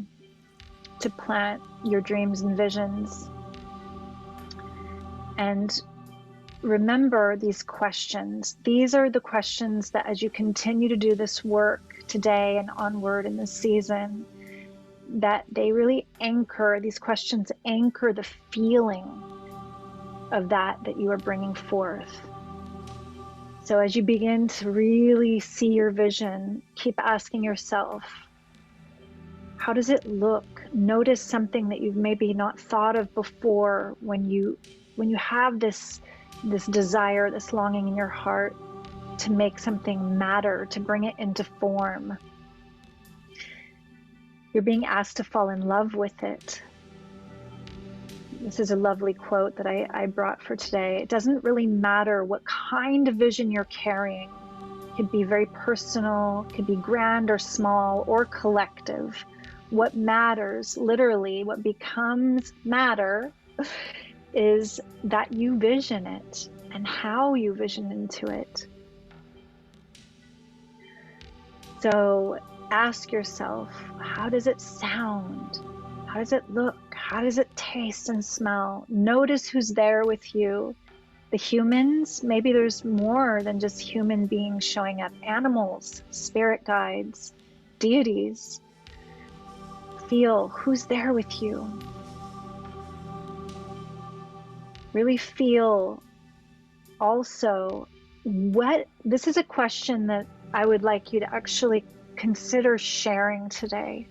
[SPEAKER 1] to plant your dreams and visions. And remember these questions. These are the questions that as you continue to do this work today and onward in this season, that they really anchor, these questions anchor the feeling of that you are bringing forth. So as you begin to really see your vision, keep asking yourself, how does it look? Notice something that you've maybe not thought of before when you have this desire, this longing in your heart to make something matter, to bring it into form. You're being asked to fall in love with it. This is a lovely quote that I brought for today. It doesn't really matter what kind of vision you're carrying. It could be very personal, it could be grand or small or collective. What matters, literally, what becomes matter is that you vision it and how you vision into it. So ask yourself, how does it sound? How does it look? How does it taste and smell? Notice who's there with you. The humans, maybe there's more than just human beings showing up. Animals, spirit guides, deities. Feel who's there with you. Really feel also this is a question that I would like you to actually consider sharing today.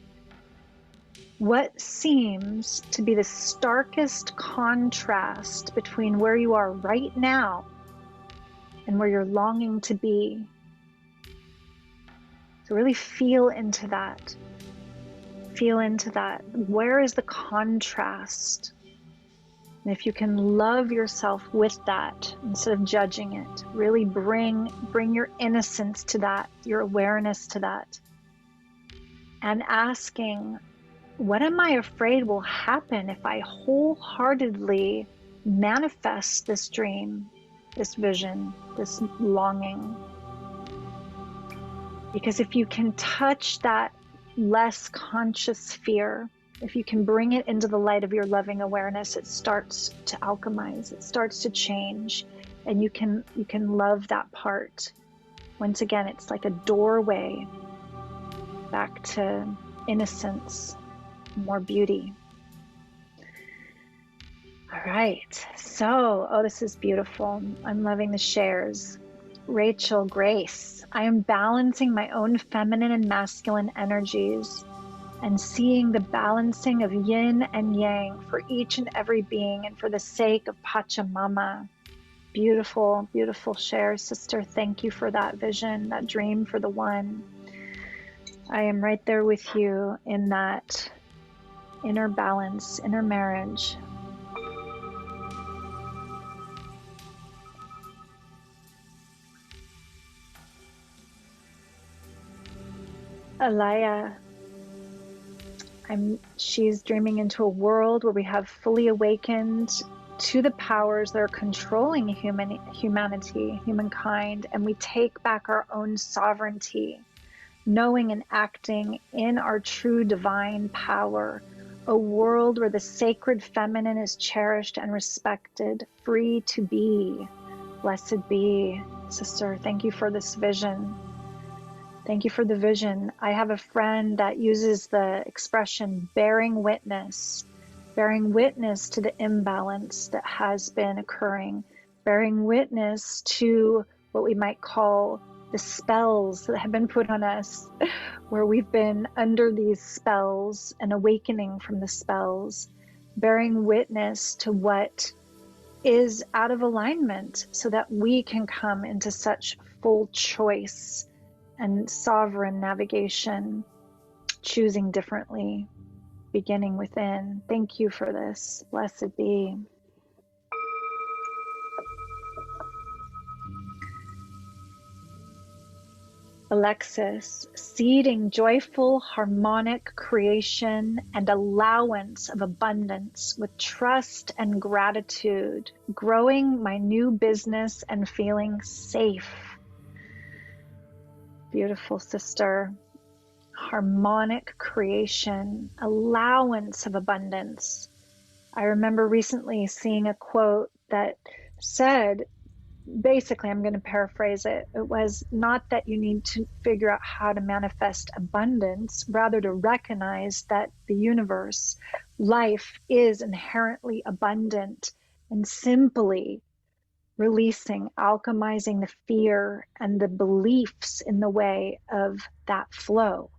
[SPEAKER 1] What seems to be the starkest contrast between where you are right now and where you're longing to be? So really feel into that. Feel into that. Where is the contrast? And if you can love yourself with that instead of judging it, really bring your innocence to that, your awareness to that, and asking, what am I afraid will happen if I wholeheartedly manifest this dream, this vision, this longing? Because if you can touch that less conscious fear, if you can bring it into the light of your loving awareness, it starts to alchemize, it starts to change, and you can love that part. Once again, it's like a doorway back to innocence, more beauty. All right, so, this is beautiful. I'm loving the shares. Rachel, Grace, I am balancing my own feminine and masculine energies and seeing the balancing of yin and yang for each and every being and for the sake of Pachamama. Beautiful, beautiful share, sister. Thank you for that vision, that dream for the one. I am right there with you in that inner balance, inner marriage. Alaya, she's dreaming into a world where we have fully awakened to the powers that are controlling humanity, humankind, and we take back our own sovereignty, knowing and acting in our true divine power, a world where the sacred feminine is cherished and respected, free to be. Blessed be, sister. Thank you for this vision. Thank you for the vision. I have a friend that uses the expression bearing witness to the imbalance that has been occurring, bearing witness to what we might call the spells that have been put on us, where we've been under these spells and awakening from the spells, bearing witness to what is out of alignment, so that we can come into such full choice and sovereign navigation, choosing differently, beginning within. Thank you for this. Blessed be. Alexis, seeding joyful, harmonic creation and allowance of abundance with trust and gratitude, growing my new business and feeling safe. Beautiful sister. Harmonic creation, allowance of abundance. I remember recently seeing a quote that said, basically, I'm going to paraphrase it. It was not that you need to figure out how to manifest abundance, rather to recognize that the universe, life is inherently abundant, and simply releasing, alchemizing the fear and the beliefs in the way of that flow.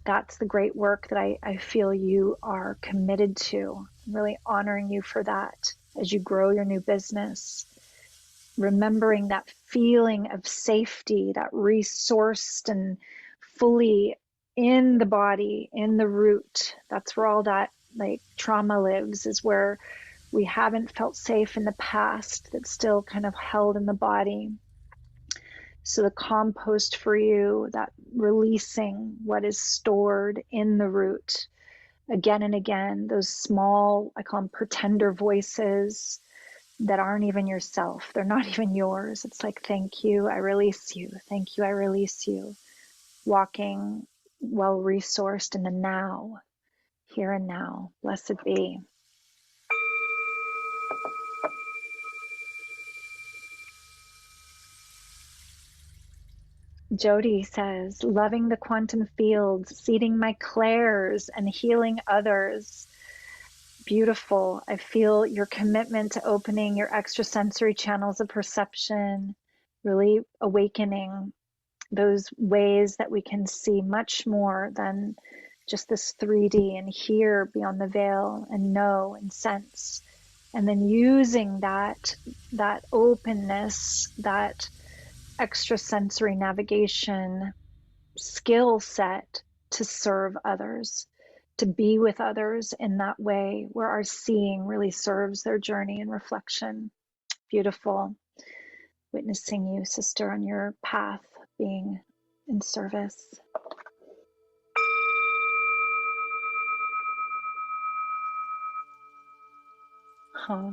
[SPEAKER 1] That's the great work that I feel you are committed to. I'm really honoring you for that as you grow your new business. Remembering that feeling of safety, that resourced and fully in the body, in the root. That's where all that like trauma lives, is where we haven't felt safe in the past, that's still kind of held in the body. So the compost for you, that releasing what is stored in the root again and again, those small, I call them pretender voices that aren't even yourself. They're not even yours. It's like, thank you, I release you. Thank you, I release you. Walking well resourced in the now, here and now. Blessed be. Jody says, loving the quantum fields, seeding my clairs and healing others. Beautiful. I feel your commitment to opening your extrasensory channels of perception, really awakening those ways that we can see much more than just this 3D, and hear beyond the veil and know and sense. And then using that openness, that extrasensory navigation skill set to serve others, to be with others in that way where our seeing really serves their journey and reflection. Beautiful. Witnessing you, sister, on your path, being in service. Oh.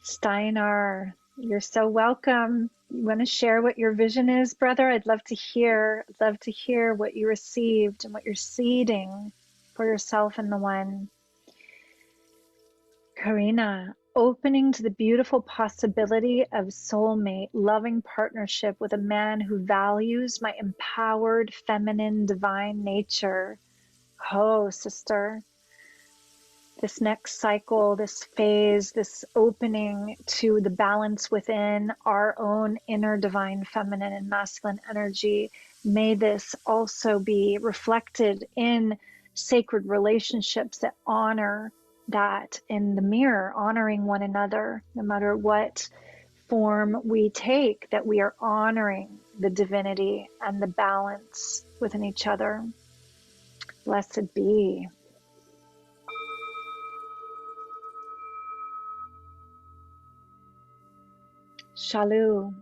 [SPEAKER 1] Steinar, you're so welcome. You want to share what your vision is, brother? I'd love to hear. I'd love to hear what you received and what you're seeding for yourself and the one. Karina, opening to the beautiful possibility of soulmate, loving partnership with a man who values my empowered, feminine, divine nature. Oh, sister. This next cycle, this phase, this opening to the balance within our own inner divine feminine and masculine energy, may this also be reflected in sacred relationships that honor that in the mirror, honoring one another, no matter what form we take, that we are honoring the divinity and the balance within each other. Blessed be. Shalu,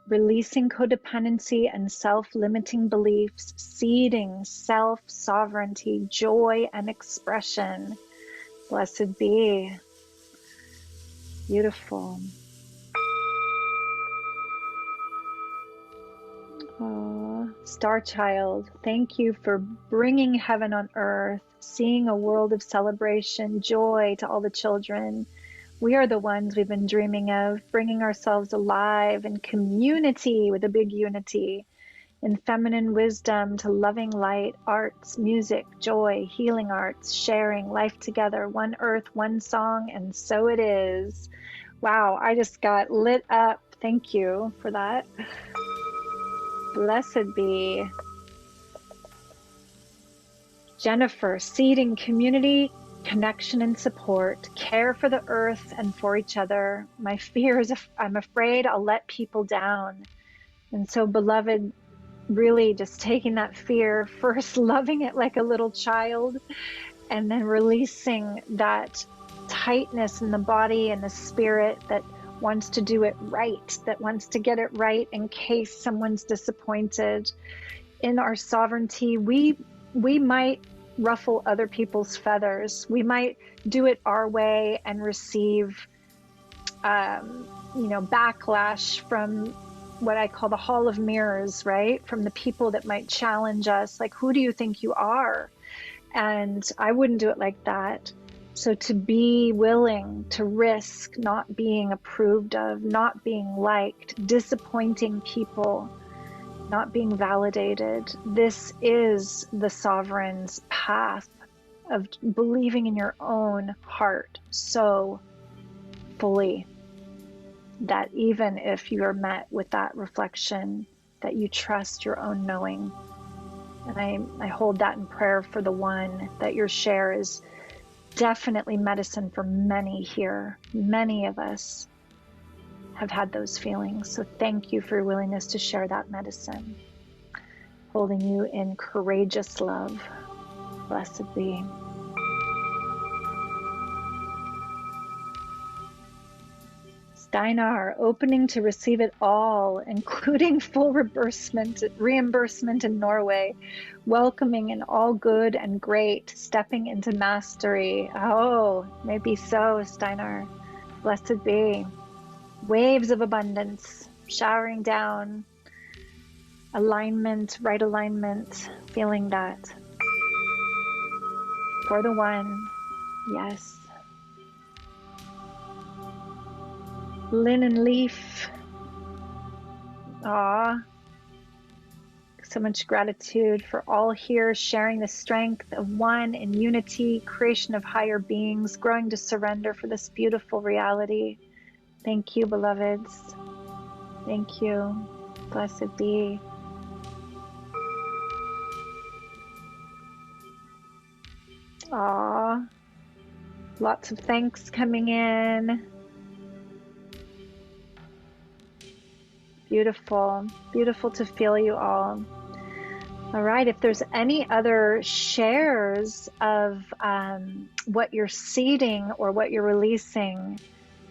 [SPEAKER 1] releasing codependency and self-limiting beliefs, seeding self-sovereignty, joy, and expression. Blessed be. Beautiful. Oh, Star Child, thank you for bringing heaven on earth, seeing a world of celebration, joy to all the children. We are the ones we've been dreaming of, bringing ourselves alive in community with a big unity, in feminine wisdom to loving light, arts, music, joy, healing arts, sharing life together, one earth, one song, and so it is. Wow, I just got lit up. Thank you for that. Blessed be. Jennifer, seeding community, connection and support, care for the earth and for each other. My fear is I'm afraid I'll let people down. And so, beloved, really just taking that fear, first loving it like a little child, and then releasing that tightness in the body and the spirit that wants to do it right, that wants to get it right in case someone's disappointed. In our sovereignty, we might ruffle other people's feathers. We might do it our way and receive, backlash from what I call the hall of mirrors, right? From the people that might challenge us, like, who do you think you are? And I wouldn't do it like that. So to be willing to risk not being approved of, not being liked, disappointing people, not being validated, this is the sovereign's path of believing in your own heart so fully that even if you are met with that reflection, that you trust your own knowing. And I hold that in prayer for the one, that your share is definitely medicine for many here. Many of us have had those feelings. So thank you for your willingness to share that medicine. Holding you in courageous love. Blessed be. Steinar, opening to receive it all, including full reimbursement in Norway, welcoming in all good and great, stepping into mastery. Oh, maybe so, Steinar. Blessed be. Waves of abundance showering down. Alignment, right alignment, feeling that. For the one, yes. Linen leaf. So much gratitude for all here sharing the strength of one in unity, creation of higher beings, growing to surrender for this beautiful reality. Thank you, beloveds. Thank you. Blessed be. Lots of thanks coming in. Beautiful, beautiful to feel you all. All right, if there's any other shares of what you're seeding or what you're releasing,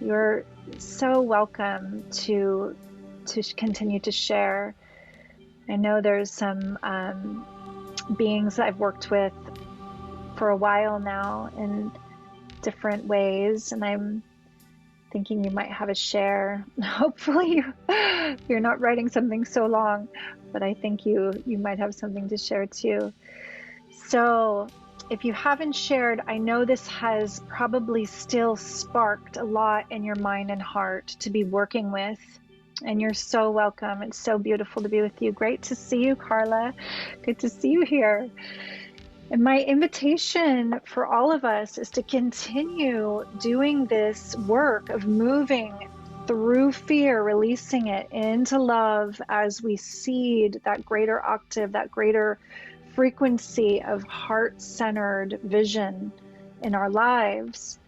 [SPEAKER 1] you're so welcome to continue to share. I know there's some beings I've worked with for a while now in different ways, and I'm thinking you might have a share. Hopefully you're not writing something so long, but I think you might have something to share too. So if you haven't shared, I know this has probably still sparked a lot in your mind and heart to be working with, and you're so welcome. It's so beautiful to be with you. Great to see you, Carla. Good to see you here. And my invitation for all of us is to continue doing this work of moving through fear, releasing it into love as we seed that greater octave, that greater frequency of heart-centered vision in our lives.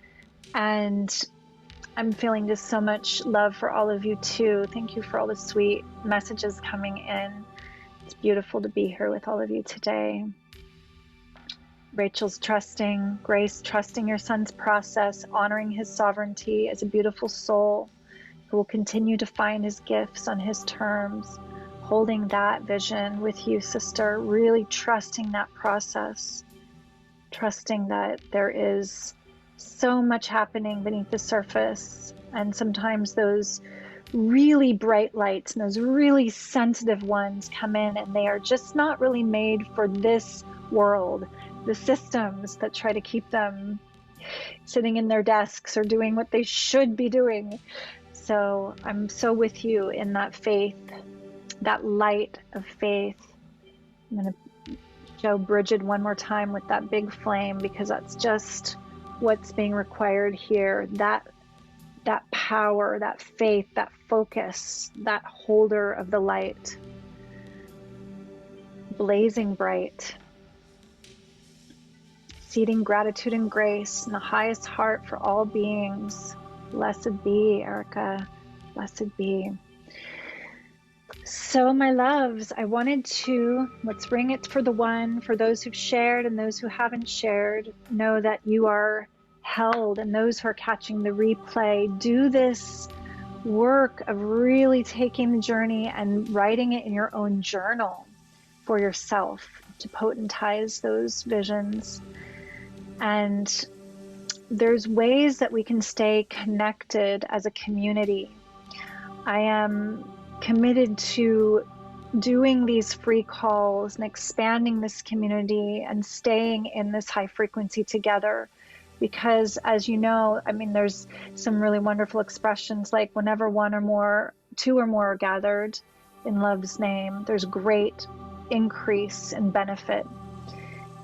[SPEAKER 1] And I'm feeling just so much love for all of you too. Thank you for all the sweet messages coming in. It's beautiful to be here with all of you today. Rachel's trusting, Grace trusting your son's process, honoring his sovereignty as a beautiful soul who will continue to find his gifts on his terms, holding that vision with you, sister, really trusting that process, trusting that there is so much happening beneath the surface, and sometimes those really bright lights and those really sensitive ones come in and they are just not really made for this world. The systems that try to keep them sitting in their desks or doing what they should be doing. So I'm so with you in that faith, that light of faith. I'm going to show Bridget one more time with that big flame, because that's just what's being required here. That power, that faith, that focus, that holder of the light, blazing bright. seeding gratitude and grace in the highest heart for all beings. Blessed be, Erica. Blessed be. So my loves, I wanted to, let's ring it for the one, for those who've shared and those who haven't shared, know that you are held, and those who are catching the replay, do this work of really taking the journey and writing it in your own journal for yourself to potentize those visions. And there's ways that we can stay connected as a community. I am committed to doing these free calls and expanding this community and staying in this high frequency together, because as you know, I mean, there's some really wonderful expressions like whenever two or more are gathered in love's name, there's great increase in benefit.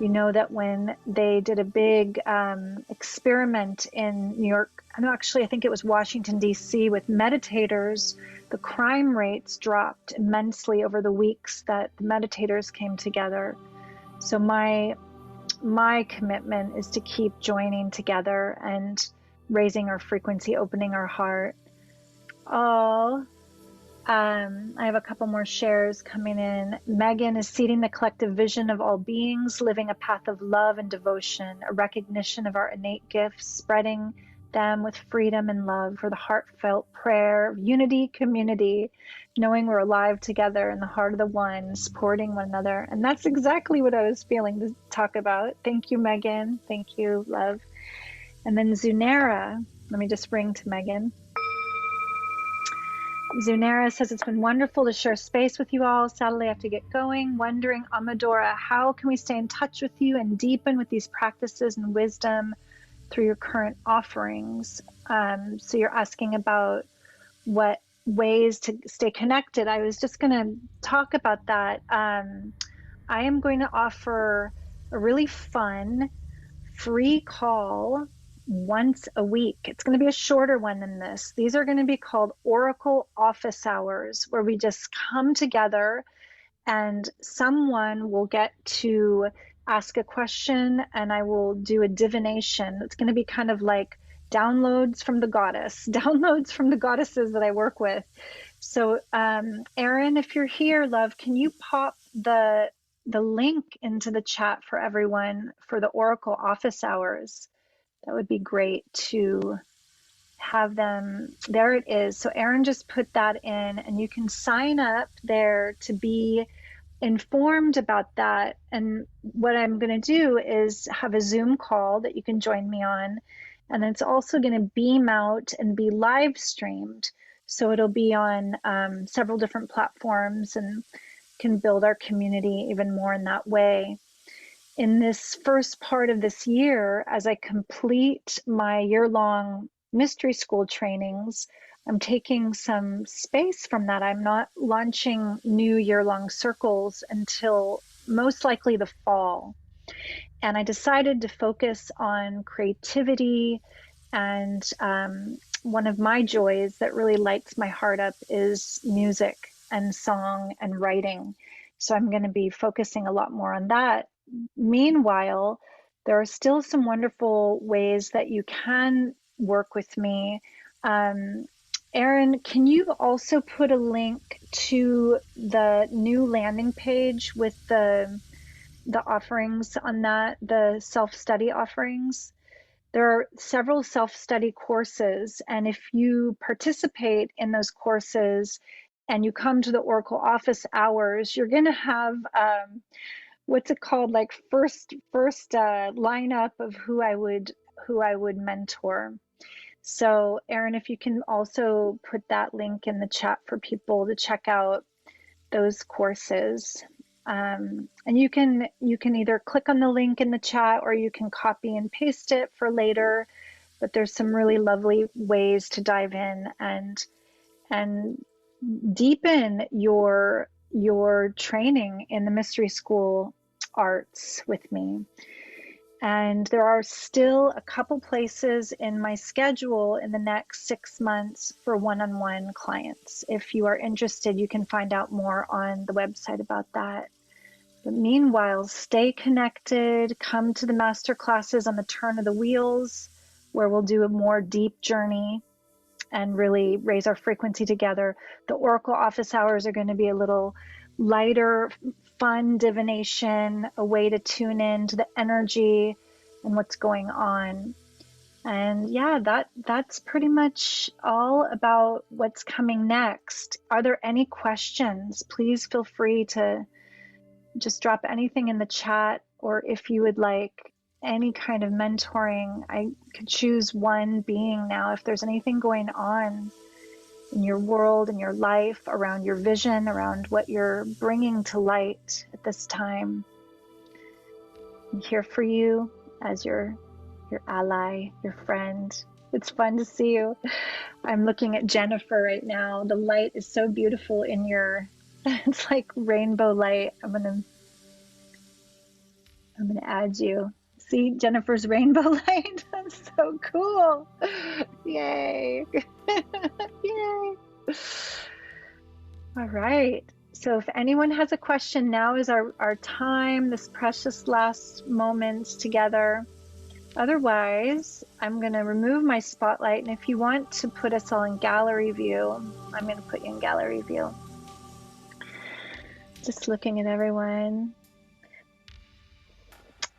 [SPEAKER 1] You know that when they did a big experiment in New York, I think it was Washington, D.C., with meditators, the crime rates dropped immensely over the weeks that the meditators came together. So my commitment is to keep joining together and raising our frequency, opening our heart. I have a couple more shares coming in. Megan is seeding the collective vision of all beings, living a path of love and devotion, a recognition of our innate gifts, spreading them with freedom and love for the heartfelt prayer of unity, community, knowing we're alive together in the heart of the one, supporting one another. And that's exactly what I was feeling to talk about. Thank you, Megan. Thank you, love. And then Zunera, let me just ring to Megan. Zunera says, it's been wonderful to share space with you all. Sadly, I have to get going. Wondering, Amadora, how can we stay in touch with you and deepen with these practices and wisdom through your current offerings? So you're asking about what ways to stay connected. I was just going to talk about that. I am going to offer a really fun free call once a week. It's going to be a shorter one than this. These are going to be called Oracle Office Hours, where we just come together and someone will get to ask a question and I will do a divination. It's going to be kind of like downloads from the downloads from the goddesses that I work with. So Erin, if you're here, love, can you pop the link into the chat for everyone for the Oracle Office Hours? That would be great to have them. There it is. So Erin just put that in, and you can sign up there to be informed about that. And what I'm going to do is have a Zoom call that you can join me on. And it's also going to beam out and be live streamed. So it'll be on several different platforms and can build our community even more in that way. In this first part of this year, as I complete my year-long mystery school trainings, I'm taking some space from that. I'm not launching new year-long circles until most likely the fall. And I decided to focus on creativity, and one of my joys that really lights my heart up is music and song and writing. So I'm going to be focusing a lot more on that. Meanwhile, there are still some wonderful ways that you can work with me. Erin, can you also put a link to the new landing page with the offerings on that, the self-study offerings? There are several self-study courses, and if you participate in those courses and you come to the Oracle Office Hours, you're going to have what's it called, like first lineup of who I would mentor. So Erin, if you can also put that link in the chat for people to check out those courses. And you can either click on the link in the chat or you can copy and paste it for later, but there's some really lovely ways to dive in and deepen your training in the mystery school arts with me. And there are still a couple places in my schedule in the next 6 months for one-on-one clients. If you are interested, you can find out more on the website about that. But meanwhile, stay connected. Come to the master classes on the turn of the wheels, where we'll do a more deep journey and really raise our frequency together. The Oracle office hours are going to be a little lighter, fun divination, a way to tune in to the energy and what's going on. And yeah, that's pretty much all about what's coming next. Are there any questions? Please feel free to just drop anything in the chat, or if you would like any kind of mentoring, I could choose one being now. If there's anything going on in your world, in your life, around your vision, around what you're bringing to light at this time, I'm here for you as your ally, your friend. It's fun to see you. I'm looking at Jennifer right now. The light is so beautiful in your, it's like rainbow light. I'm gonna add you. See Jennifer's rainbow light? That's so cool. Yay. Yay. All right. So if anyone has a question, now is our time, this precious last moments together. Otherwise, I'm going to remove my spotlight. And if you want to put us all in gallery view, I'm going to put you in gallery view. Just looking at everyone.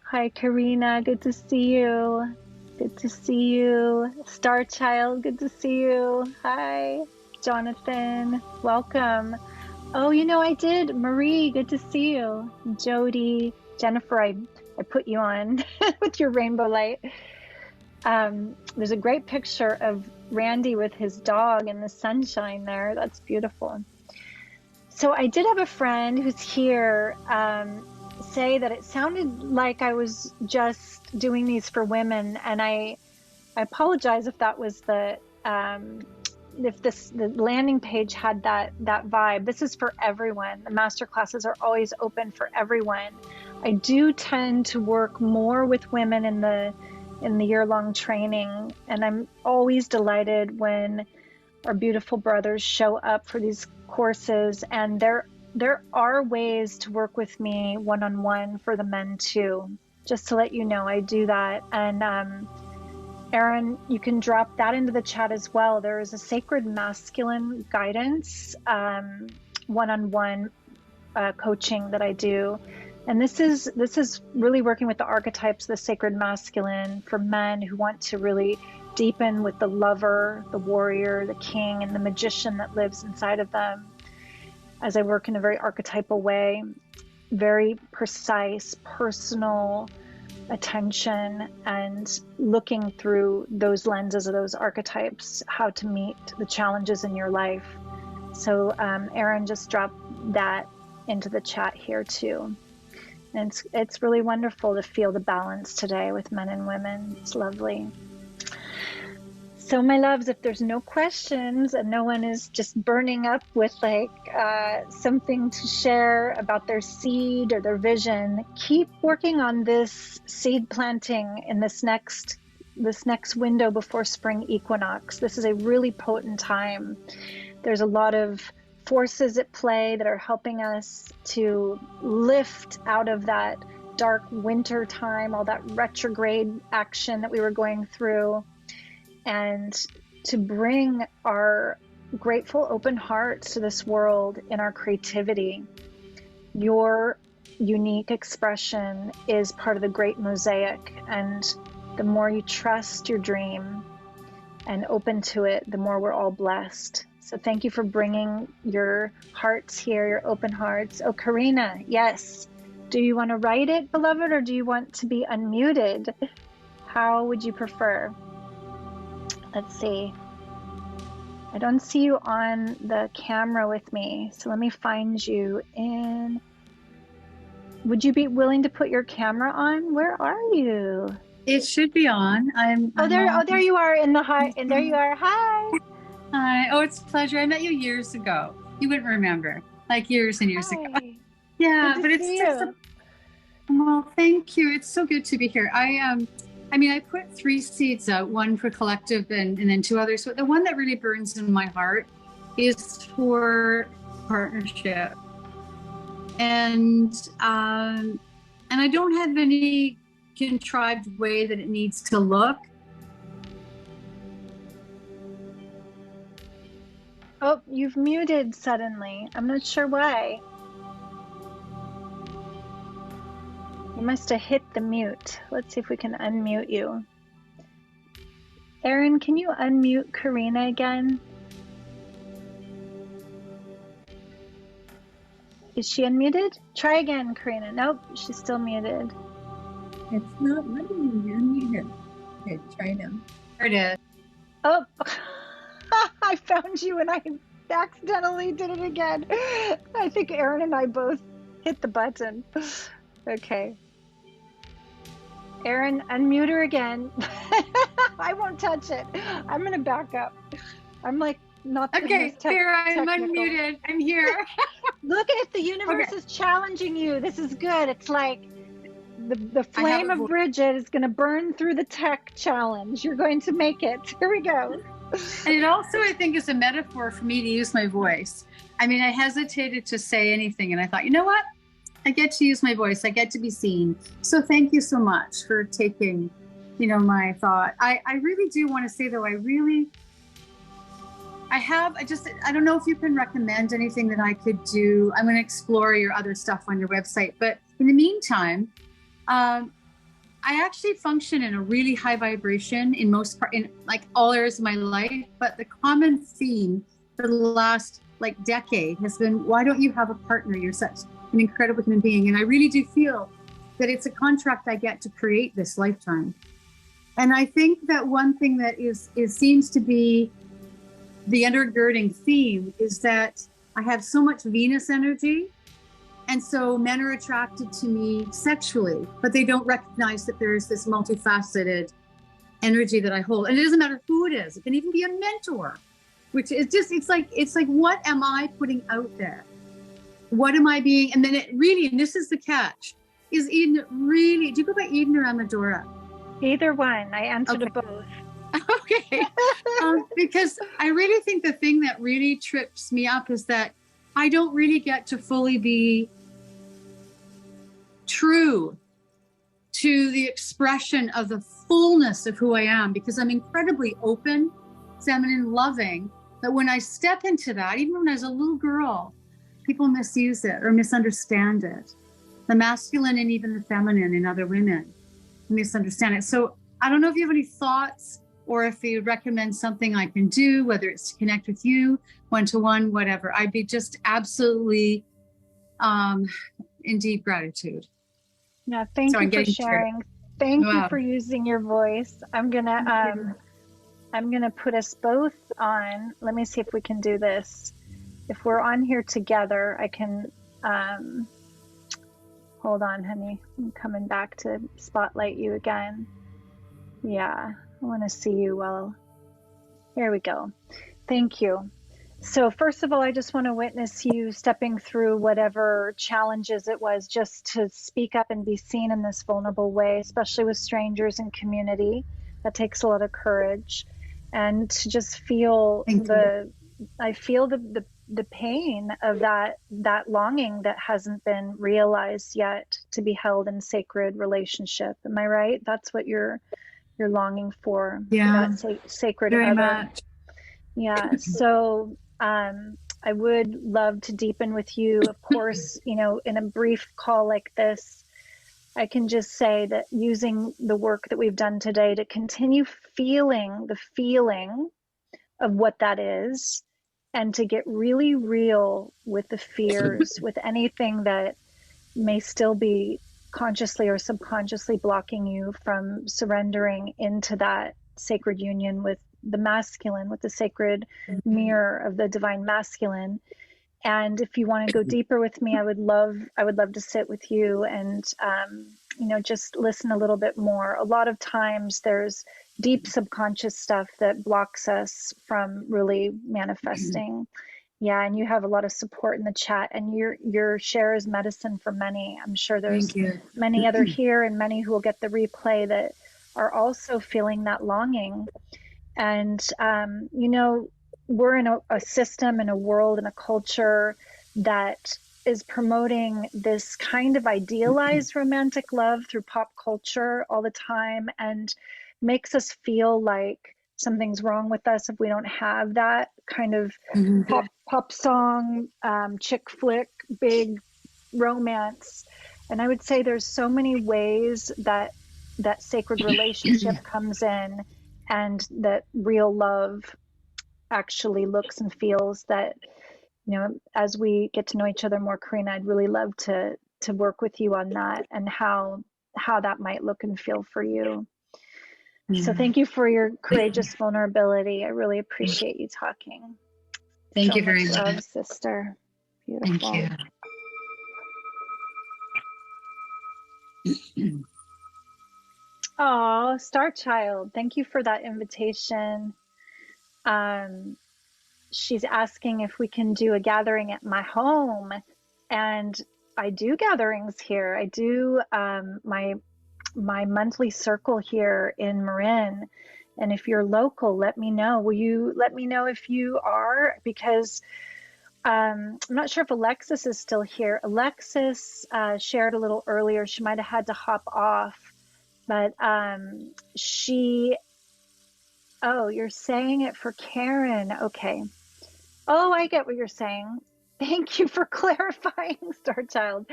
[SPEAKER 1] Hi, Karina. Good to see you. Good to see you. Star Child, good to see you. Hi, Jonathan. Welcome. Oh, you know, I did. Marie, good to see you. Jody, Jennifer, I put you on with your rainbow light. There's a great picture of Randy with his dog in the sunshine there. That's beautiful. So I did have a friend who's here say that it sounded like I was just doing these for women, and I apologize if that was the landing page had that vibe. This is for everyone. The master classes are always open for everyone. I do tend to work more with women in the year-long training, and I'm always delighted when our beautiful brothers show up for these courses. And there are ways to work with me one-on-one for the men too. Just to let you know, I do that. And Aaron, you can drop that into the chat as well. There is a sacred masculine guidance one-on-one coaching that I do. And this is really working with the archetypes, the sacred masculine, for men who want to really deepen with the lover, the warrior, the king, and the magician that lives inside of them. As I work in a very archetypal way, very precise, personal attention, and looking through those lenses of those archetypes, how to meet the challenges in your life. So Aaron just dropped that into the chat here too. And it's really wonderful to feel the balance today with men and women. It's lovely. So my loves, if there's no questions and no one is just burning up with like something to share about their seed or their vision, keep working on this seed planting in this next window before spring equinox. This is a really potent time. There's a lot of forces at play that are helping us to lift out of that dark winter time, all that retrograde action that we were going through, and to bring our grateful open hearts to this world in our creativity. Your unique expression is part of the great mosaic, and the more you trust your dream and open to it, the more we're all blessed. So thank you for bringing your hearts here, your open hearts. Oh, Karina, yes. Do you want to write it, beloved, or do you want to be unmuted? How would you prefer? Let's see. I don't see you on the camera with me, so let me find you in. Would you be willing to put your camera on? Where are you?
[SPEAKER 2] It should be on.
[SPEAKER 1] There you are in the hi. And there you are. Hi.
[SPEAKER 2] Hi. Oh, it's a pleasure. I met you years ago. You wouldn't remember, like years and years ago. Yeah, but it's just well, thank you. It's so good to be here. I put 3 seeds out, one for collective and then 2 others. So the one that really burns in my heart is for partnership. And I don't have any contrived way that it needs to look.
[SPEAKER 1] Oh, you've muted suddenly. I'm not sure why. You must have hit the mute. Let's see if we can unmute you. Erin, can you unmute Karina again? Is she unmuted? Try again, Karina. Nope, she's still muted.
[SPEAKER 3] It's not letting me unmute him. Okay, try now.
[SPEAKER 2] There it is.
[SPEAKER 1] Oh, I found you and I accidentally did it again. I think Erin and I both hit the button. Okay. Erin, unmute her again. I won't touch it. I'm going to back up. I'm like, not the
[SPEAKER 2] okay, here I'm
[SPEAKER 1] technical.
[SPEAKER 2] unmuted. I'm here.
[SPEAKER 1] Look at it. The universe is challenging you. This is good. It's like the flame of Bridget is going to burn through the tech challenge. You're going to make it. Here we go.
[SPEAKER 2] And it also, I think, is a metaphor for me to use my voice. I mean, I hesitated to say anything, and I thought, you know what? I get to use my voice. I get to be seen. So thank you so much for taking, my thought. I really do want to say, though, I don't know if you can recommend anything that I could do. I'm going to explore your other stuff on your website. But in the meantime, I actually function in a really high vibration in like all areas of my life. But the common theme for the last decade has been, why don't you have a partner? You're such an incredible human being. And I really do feel that it's a contract I get to create this lifetime. And I think that one thing that seems to be the undergirding theme is that I have so much Venus energy. And so men are attracted to me sexually, but they don't recognize that there is this multifaceted energy that I hold. And it doesn't matter who it is. It can even be a mentor, which is just, it's like, what am I putting out there? What am I being? And then it really, and this is the catch, is Eden really, do you go by Eden or Amadora?
[SPEAKER 1] Either one. I answered to both.
[SPEAKER 2] Okay. Because I really think the thing that really trips me up is that I don't really get to fully be true to the expression of the fullness of who I am, because I'm incredibly open, feminine, loving, that when I step into that, even when I was a little girl, people misuse it or misunderstand it. The masculine and even the feminine in other women misunderstand it. So I don't know if you have any thoughts or if you recommend something I can do, whether it's to connect with you, one-to-one, whatever. I'd be just absolutely in deep gratitude.
[SPEAKER 1] Yeah, thank you for sharing. Thank you for using your voice. I'm gonna put us both on. Let me see if we can do this. If we're on here together, I can, hold on, honey. I'm coming back to spotlight you again. Yeah, I want to see you well. Here we go. Thank you. So first of all, I just want to witness you stepping through whatever challenges it was just to speak up and be seen in this vulnerable way, especially with strangers and community. That takes a lot of courage. And to just feel I feel the pain of that longing that hasn't been realized yet, to be held in sacred relationship. Am I right? That's what you're longing for.
[SPEAKER 2] Yeah.
[SPEAKER 1] That sacred
[SPEAKER 2] very
[SPEAKER 1] other.
[SPEAKER 2] Much.
[SPEAKER 1] Yeah. So I would love to deepen with you. Of course, in a brief call like this, I can just say that using the work that we've done today to continue feeling the feeling of what that is, and to get really real with the fears, with anything that may still be consciously or subconsciously blocking you from surrendering into that sacred union with the masculine, with the sacred mirror of the divine masculine. And if you want to go deeper with me, I would love to sit with you and just listen a little bit more. A lot of times there's deep subconscious stuff that blocks us from really manifesting. Yeah, and you have a lot of support in the chat, and your share is medicine for many. I'm sure there's many other here and many who will get the replay that are also feeling that longing. And we're in a system, in a world, in a culture that is promoting this kind of idealized romantic love through pop culture all the time, and makes us feel like something's wrong with us if we don't have that kind of pop song, chick flick, big romance. And I would say there's so many ways that that sacred relationship comes in, and that real love actually looks and feels. That, you know, as we get to know each other more, Karina, I'd really love to work with you on that, and how that might look and feel for you. So thank you for your courageous vulnerability. I really appreciate you talking.
[SPEAKER 2] Thank
[SPEAKER 1] So
[SPEAKER 2] you very
[SPEAKER 1] much
[SPEAKER 2] much.
[SPEAKER 1] love, sister. Beautiful.
[SPEAKER 2] Thank you.
[SPEAKER 1] Oh, Star Child, thank you for that invitation. She's asking if we can do a gathering at my home, and I do gatherings here. I do my monthly circle here in Marin. And if you're local, let me know. Will you let me know if you are? Because I'm not sure if Alexis is still here. Alexis shared a little earlier. She might have had to hop off, but oh, you're saying it for Karen. Okay. Oh, I get what you're saying. Thank you for clarifying, Star Child.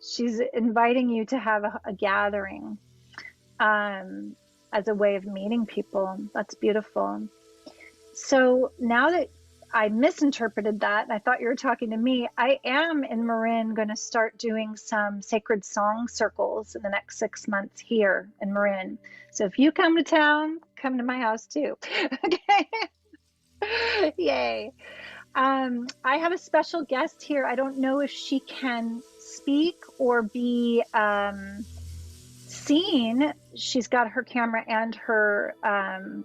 [SPEAKER 1] She's inviting you to have a gathering as a way of meeting people. That's beautiful. So now that I misinterpreted that, and I thought you were talking to me, I am in Marin going to start doing some sacred song circles in the next 6 months here in Marin. So if you come to town, come to my house too. Okay. Yay. I have a special guest here. I don't know if she can speak or be seen. She's got her camera and her,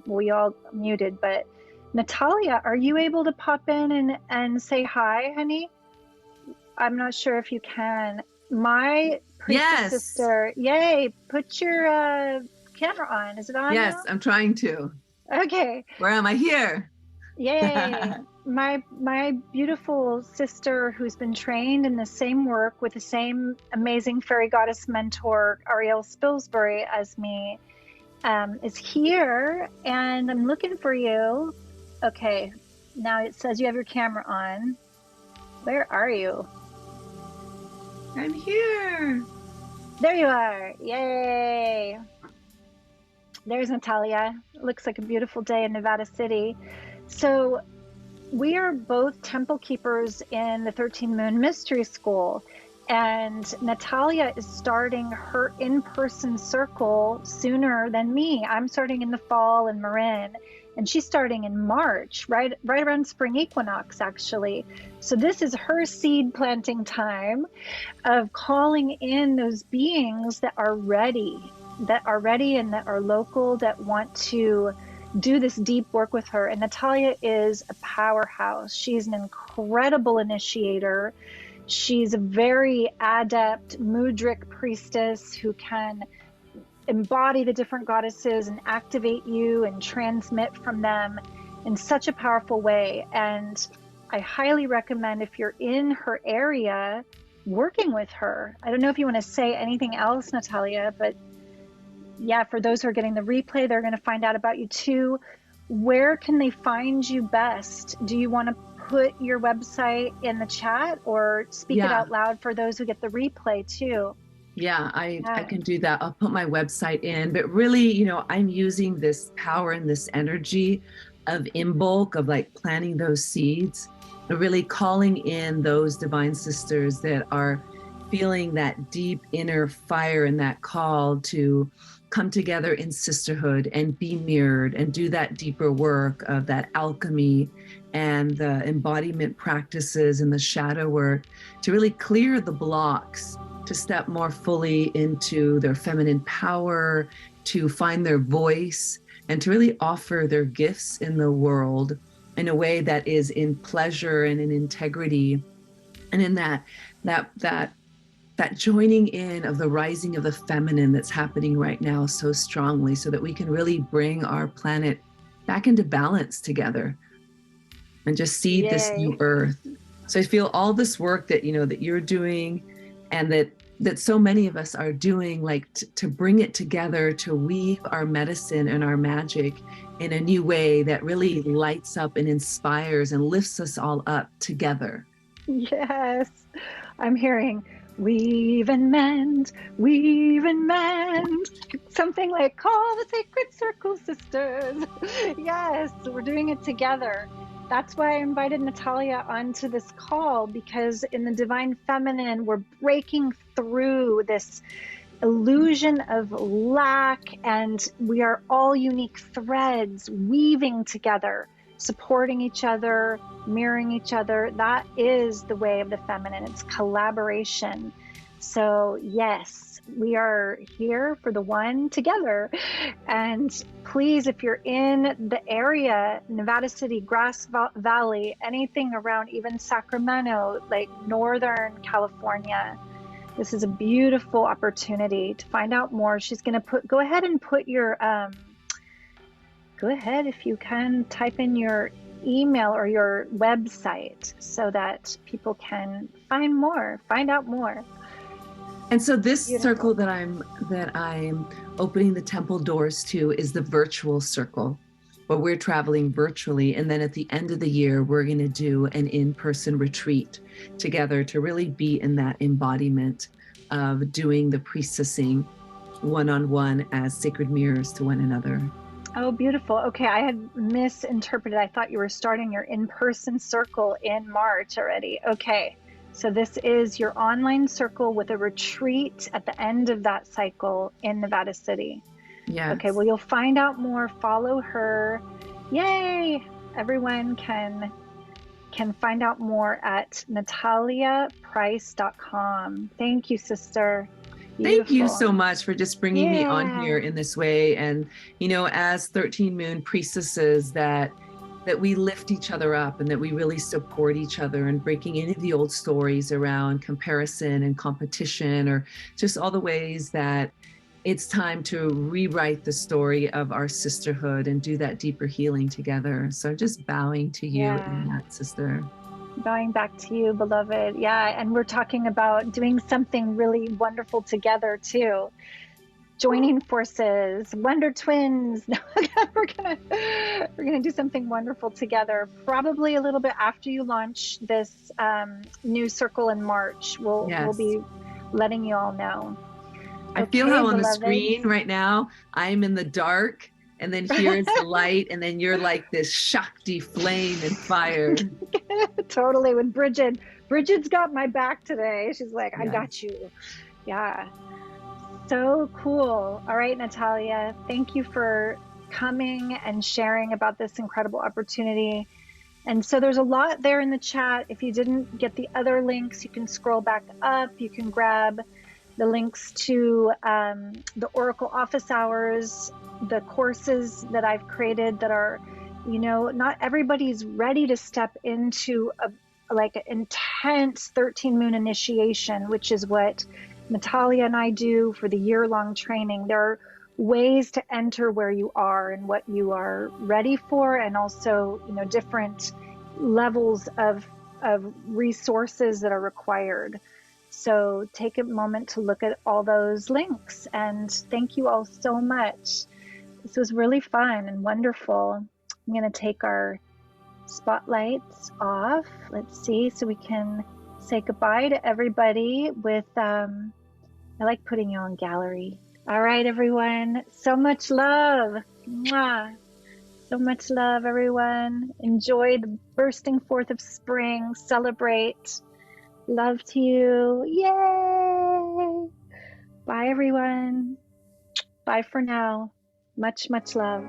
[SPEAKER 1] we all muted, but Natalia, are you able to pop in and say hi, honey? I'm not sure if you can. My priestess sister, yay, put your camera on. Is it on?
[SPEAKER 4] Yes,
[SPEAKER 1] now?
[SPEAKER 4] I'm trying to.
[SPEAKER 1] Okay.
[SPEAKER 4] Where am I? Here.
[SPEAKER 1] Yay. My beautiful sister, who's been trained in the same work with the same amazing fairy goddess mentor, Ariel Spilsbury, as me, is here, and I'm looking for you. Okay, now it says you have your camera on. Where are you?
[SPEAKER 4] I'm here.
[SPEAKER 1] There you are. Yay. There's Natalia. It looks like a beautiful day in Nevada City. So we are both temple keepers in the 13 Moon Mystery School, and Natalia is starting her in-person circle sooner than me. I'm starting in the fall in Marin, and she's starting in March, right around spring equinox, actually. So this is her seed planting time of calling in those beings that are ready and that are local, that want to do this deep work with her. And Natalia is a powerhouse. She's an incredible initiator. She's a very adept mudrik priestess who can embody the different goddesses and activate you and transmit from them in such a powerful way. And I highly recommend, if you're in her area, working with her. I don't know if you want to say anything else, Natalia, but yeah, for those who are getting the replay, they're going to find out about you too. Where can they find you best? Do you want to put your website in the chat, or speak it out loud for those who get the replay too?
[SPEAKER 4] Yeah, I can do that. I'll put my website in, but really, you know, I'm using this power and this energy of Imbolc, of like planting those seeds, and really calling in those divine sisters that are feeling that deep inner fire and that call to come together in sisterhood and be mirrored and do that deeper work of that alchemy and the embodiment practices and the shadow work to really clear the blocks, to step more fully into their feminine power, to find their voice, and to really offer their gifts in the world in a way that is in pleasure and in integrity, and in that joining in of the rising of the feminine that's happening right now so strongly, so that we can really bring our planet back into balance together and just seed this new earth. So I feel all this work that, that you're doing, and that so many of us are doing, like to bring it together, to weave our medicine and our magic in a new way that really lights up and inspires and lifts us all up together.
[SPEAKER 1] Yes, I'm hearing weave and mend, weave and mend. Something like call the sacred circle, sisters. Yes, we're doing it together. That's why I invited Natalia onto this call, because in the Divine Feminine, we're breaking through this illusion of lack, and we are all unique threads weaving together, supporting each other, mirroring each other. That is the way of the feminine. It's collaboration. So yes, we are here for the one together. And please, if you're in the area, Nevada City, Grass Valley, anything around even Sacramento, like Northern California, this is a beautiful opportunity to find out more. She's going to go ahead and put your, go ahead if you can type in your email or your website so that people can find out more.
[SPEAKER 4] And so this circle that I'm opening the temple doors to is the virtual circle, where we're traveling virtually. And then at the end of the year, we're going to do an in-person retreat together to really be in that embodiment of doing the priestessing one-on-one as sacred mirrors to one another.
[SPEAKER 1] Oh, beautiful. Okay, I had misinterpreted. I thought you were starting your in-person circle in March already. Okay, so this is your online circle with a retreat at the end of that cycle in Nevada City.
[SPEAKER 4] Yeah.
[SPEAKER 1] Okay, well, you'll find out more. Follow her. Yay! Everyone can find out more at nataliaprice.com. Thank you, sister. Beautiful.
[SPEAKER 4] Thank you so much for just bringing me on here in this way. And, as 13 moon priestesses, that we lift each other up and that we really support each other, and breaking any of the old stories around comparison and competition, or just all the ways that it's time to rewrite the story of our sisterhood and do that deeper healing together. So just bowing to you in that, sister.
[SPEAKER 1] Bowing back to you, beloved. Yeah, and we're talking about doing something really wonderful together too. Joining forces, Wonder Twins. we're gonna do something wonderful together. Probably a little bit after you launch this new circle in March. We'll be letting you all know.
[SPEAKER 4] I feel how on the screen right now, I'm in the dark, and then here's the light, and then you're like this Shakti flame and fire.
[SPEAKER 1] Totally, with Bridget. Bridget's got my back today. She's like, I got you. Yeah. So cool. All right, Natalia, thank you for coming and sharing about this incredible opportunity. And so there's a lot there in the chat. If you didn't get the other links, you can scroll back up. You can grab the links to the Oracle office hours, the courses that I've created that are, not everybody's ready to step into an intense 13 moon initiation, which is what Natalia and I do for the year-long training. There are ways to enter where you are and what you are ready for, and also, different levels of resources that are required. So take a moment to look at all those links, and thank you all so much. This was really fun and wonderful. I'm going to take our spotlights off. Let's see, so we can say goodbye to everybody with, I like putting you on gallery. All right, everyone. So much love. Mwah. So much love, everyone. Enjoy the bursting forth of spring. Celebrate. Love to you. Yay. Bye, everyone. Bye for now. Much, much love.